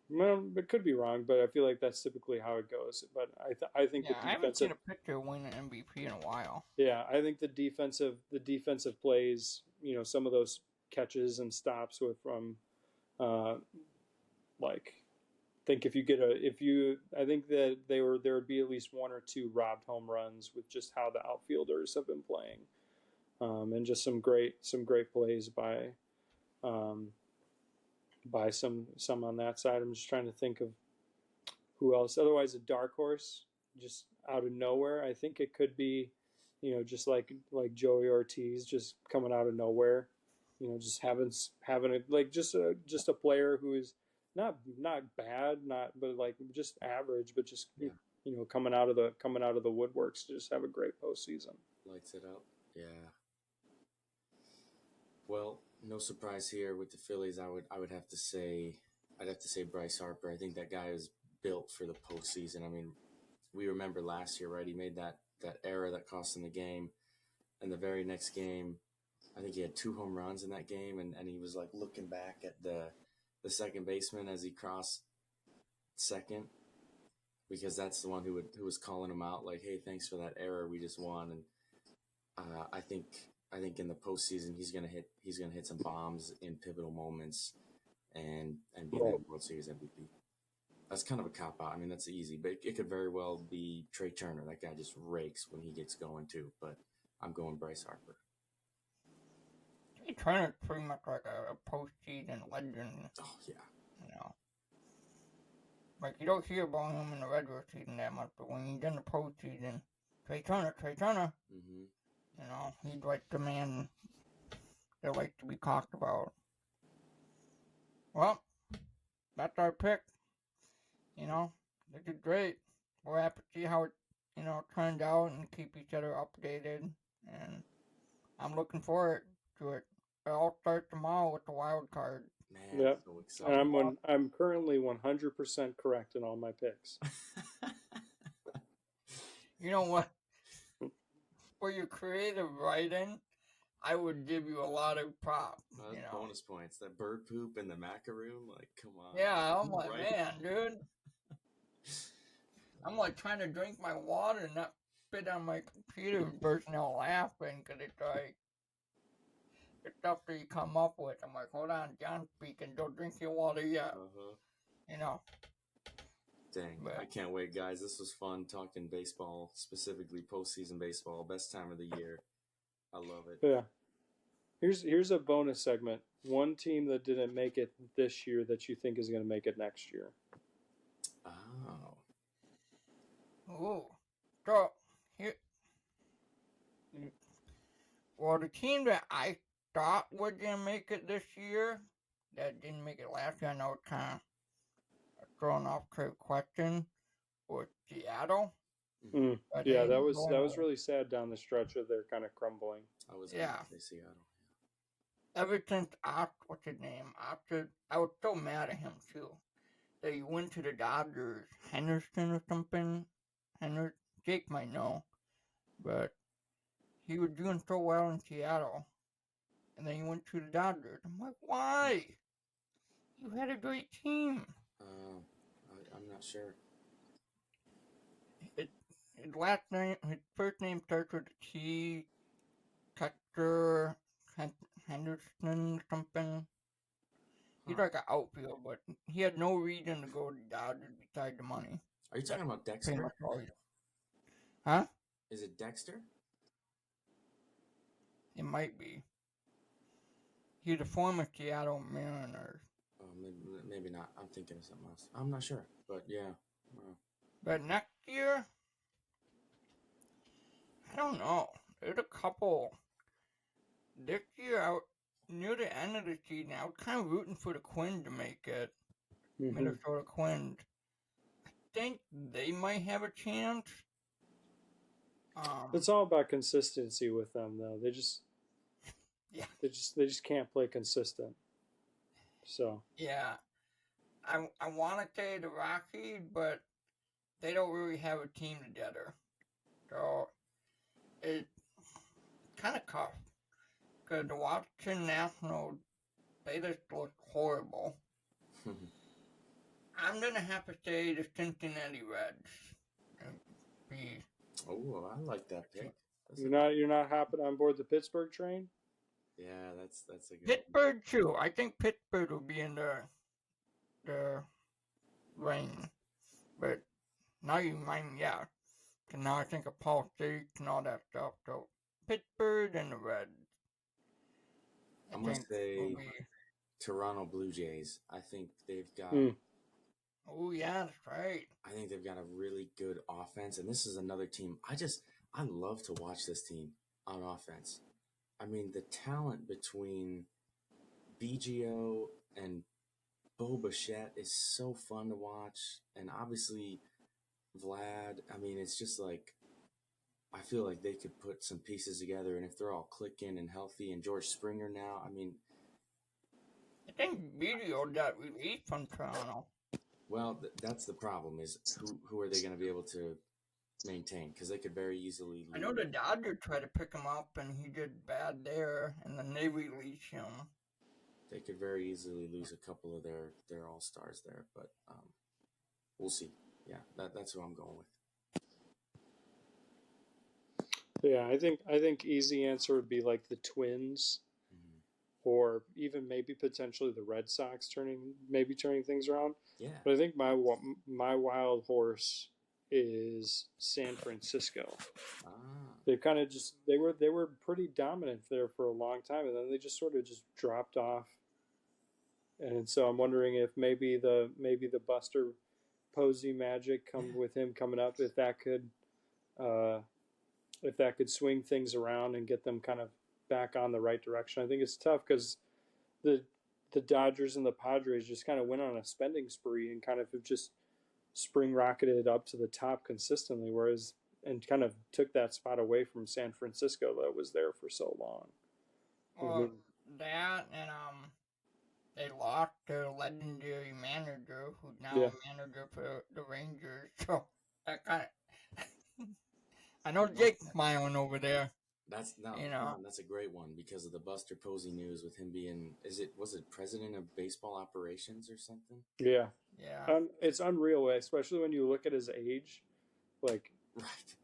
Well, it could be wrong, but I feel like that's typically how it goes. But I think Yeah, the I haven't defensive, seen a pitcher win an MVP in a while. yeah, I think the defensive plays, some of those catches and stops from, uh, like, think I think that there would be at least one or two robbed home runs with just how the outfielders have been playing, and just some great plays um, by some on that side. I'm just trying to think of who else. Otherwise, a dark horse just out of nowhere. I think it could be, just like Joey Ortiz, just coming out of nowhere. Just having a like just a player who is not bad, but like just average, but just Yeah. coming out of the woodworks to just have a great postseason. Lights it up. Yeah. Well, no surprise here with the Phillies. I'd have to say Bryce Harper. I think that guy is built for the postseason. I mean, we remember last year, right? He made that error that cost him the game. And the very next game, I think he had 2 home runs in that game, and he was like looking back at the second baseman as he crossed second, because that's the one who was calling him out, like, hey, thanks for that error, we just won. And I think in the postseason he's gonna hit some bombs in pivotal moments and be the World Series MVP. That's kind of a cop out. I mean, that's easy, but it could very well be Trey Turner. That guy just rakes when he gets going too. But I'm going Bryce Harper. Trey Turner's pretty much like a postseason legend. Oh yeah. Like, you don't hear about him in the regular season that much, but when he's in the postseason, Trey Turner. Mm-hmm. He's like the man that likes to be talked about. Well, that's our pick. This is great. We'll have to see how it, turns out and keep each other updated. And I'm looking forward to it. I'll start tomorrow with the wild card. Man, yep. So excited. And I'm currently 100% correct in all my picks. You know what? For your creative writing, I would give you a lot of props. Bonus points. That bird poop and the macaroon, like, come on. Yeah, I'm like, Right? man, dude. I'm like trying to drink my water and not spit on my computer and bursting out laughing because it's like the stuff that you come up with. I'm like, hold on, John's speaking. Don't drink your water yet. Dang, But I can't wait, guys. This was fun talking baseball, specifically postseason baseball. Best time of the year. I love it. Yeah. Here's a bonus segment. One team that didn't make it this year that you think is going to make it next year. Oh. Ooh. So, here. Well, the team that I thought was going to make it this year, that didn't make it last year, I know it's kind of throwing off Kirk question, was Seattle. Mm. Yeah, that was really sad down the stretch of their kind of crumbling. I was going to say Seattle. Ever since what's his name? I was so mad at him too. That he went to the Dodgers, Henderson or something. Jake might know, but he was doing so well in Seattle, and then he went to the Dodgers. I'm like, why? You had a great team. I'm not sure. His first name starts with a T. Tucker Henderson something. He's like an outfielder, but he had no reason to go to the Dodgers besides the money. Are you talking about pretty Dexter? much all you. Huh? Is it Dexter? It might be. He's a former Seattle Mariner. Oh, maybe not. I'm thinking of something else. I'm not sure, but yeah. But next year, I don't know. There's a couple. This year, near the end of the season, I was kind of rooting for the Quinn to make it. Mm-hmm. Minnesota Quinn. I think they might have a chance. It's all about consistency with them, though. They just can't play consistent. So yeah, I want to say the Rockies, but they don't really have a team together, so it's kind of tough. Because the Washington Nationals, they just look horrible. I'm gonna have to say the Cincinnati Reds. Oh, I like that pick. you're not hopping on board the Pittsburgh train? Yeah, that's a good Pittsburgh too. I think Pittsburgh will be in the rain, but now you mind, yeah. And now I think of Paul State and all that stuff. So Pittsburgh and the Reds. I'm gonna say Toronto Blue Jays. I think they've got. Oh yeah, that's right. I think they've got a really good offense, and this is another team. I love to watch this team on offense. I mean, the talent between BGO and Bo Bichette is so fun to watch, and obviously Vlad. I mean, it's just like I feel like they could put some pieces together, and if they're all clicking and healthy, and George Springer now, I mean, I think BGO got released from Toronto. Well, that's the problem is who are they going to be able to maintain? Because they could very easily lose. I know the Dodgers tried to pick him up, and he did bad there, and then they released him. They could very easily lose a couple of their all-stars there, but we'll see. Yeah, that's who I'm going with. Yeah, I think easy answer would be like the Twins, or even maybe potentially the Red Sox turning things around. Yeah, but I think my wild horse is San Francisco. They kind of just they were pretty dominant there for a long time, and then they just sort of just dropped off. And so I'm wondering if maybe the Buster Posey magic with him coming up, if that could swing things around and get them kind of back on the right direction. I think it's tough because the Dodgers and the Padres just kind of went on a spending spree and kind of have just spring rocketed up to the top consistently, and kind of took that spot away from San Francisco that was there for so long. Well, that and they lost their legendary manager, who's now a manager for the Rangers. So that kind of I know Jake's smiling over there. That's a great one because of the Buster Posey news with him being was it president of baseball operations or something? Yeah. Yeah. It's unreal, especially when you look at his age. Like right.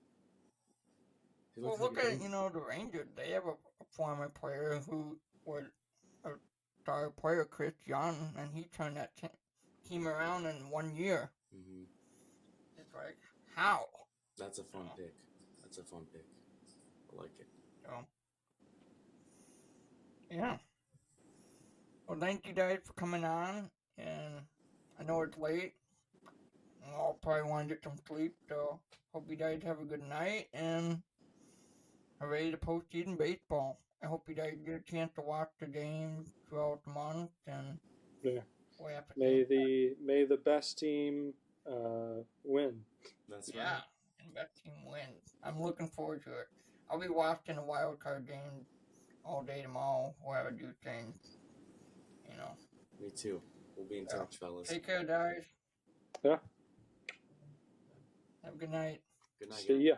Well, look at the Rangers. They have a former player who was a star player, Chris Young, and he turned that team around in 1 year. Mm-hmm. It's like, how? That's a fun pick. I like it. So, yeah. Well, thank you guys for coming on, and I know it's late. I'll probably want to get some sleep, so hope you guys have a good night, and are ready to postseason baseball. I hope you guys get a chance to watch the games throughout the month, and may the best team win. That's right. Yeah, and best team wins. I'm looking forward to it. I'll be watching the wild card game all day tomorrow, wherever I do things. Me too. We'll be in touch, fellas. Take care, guys. Yeah. Have a good night. Good night. See ya.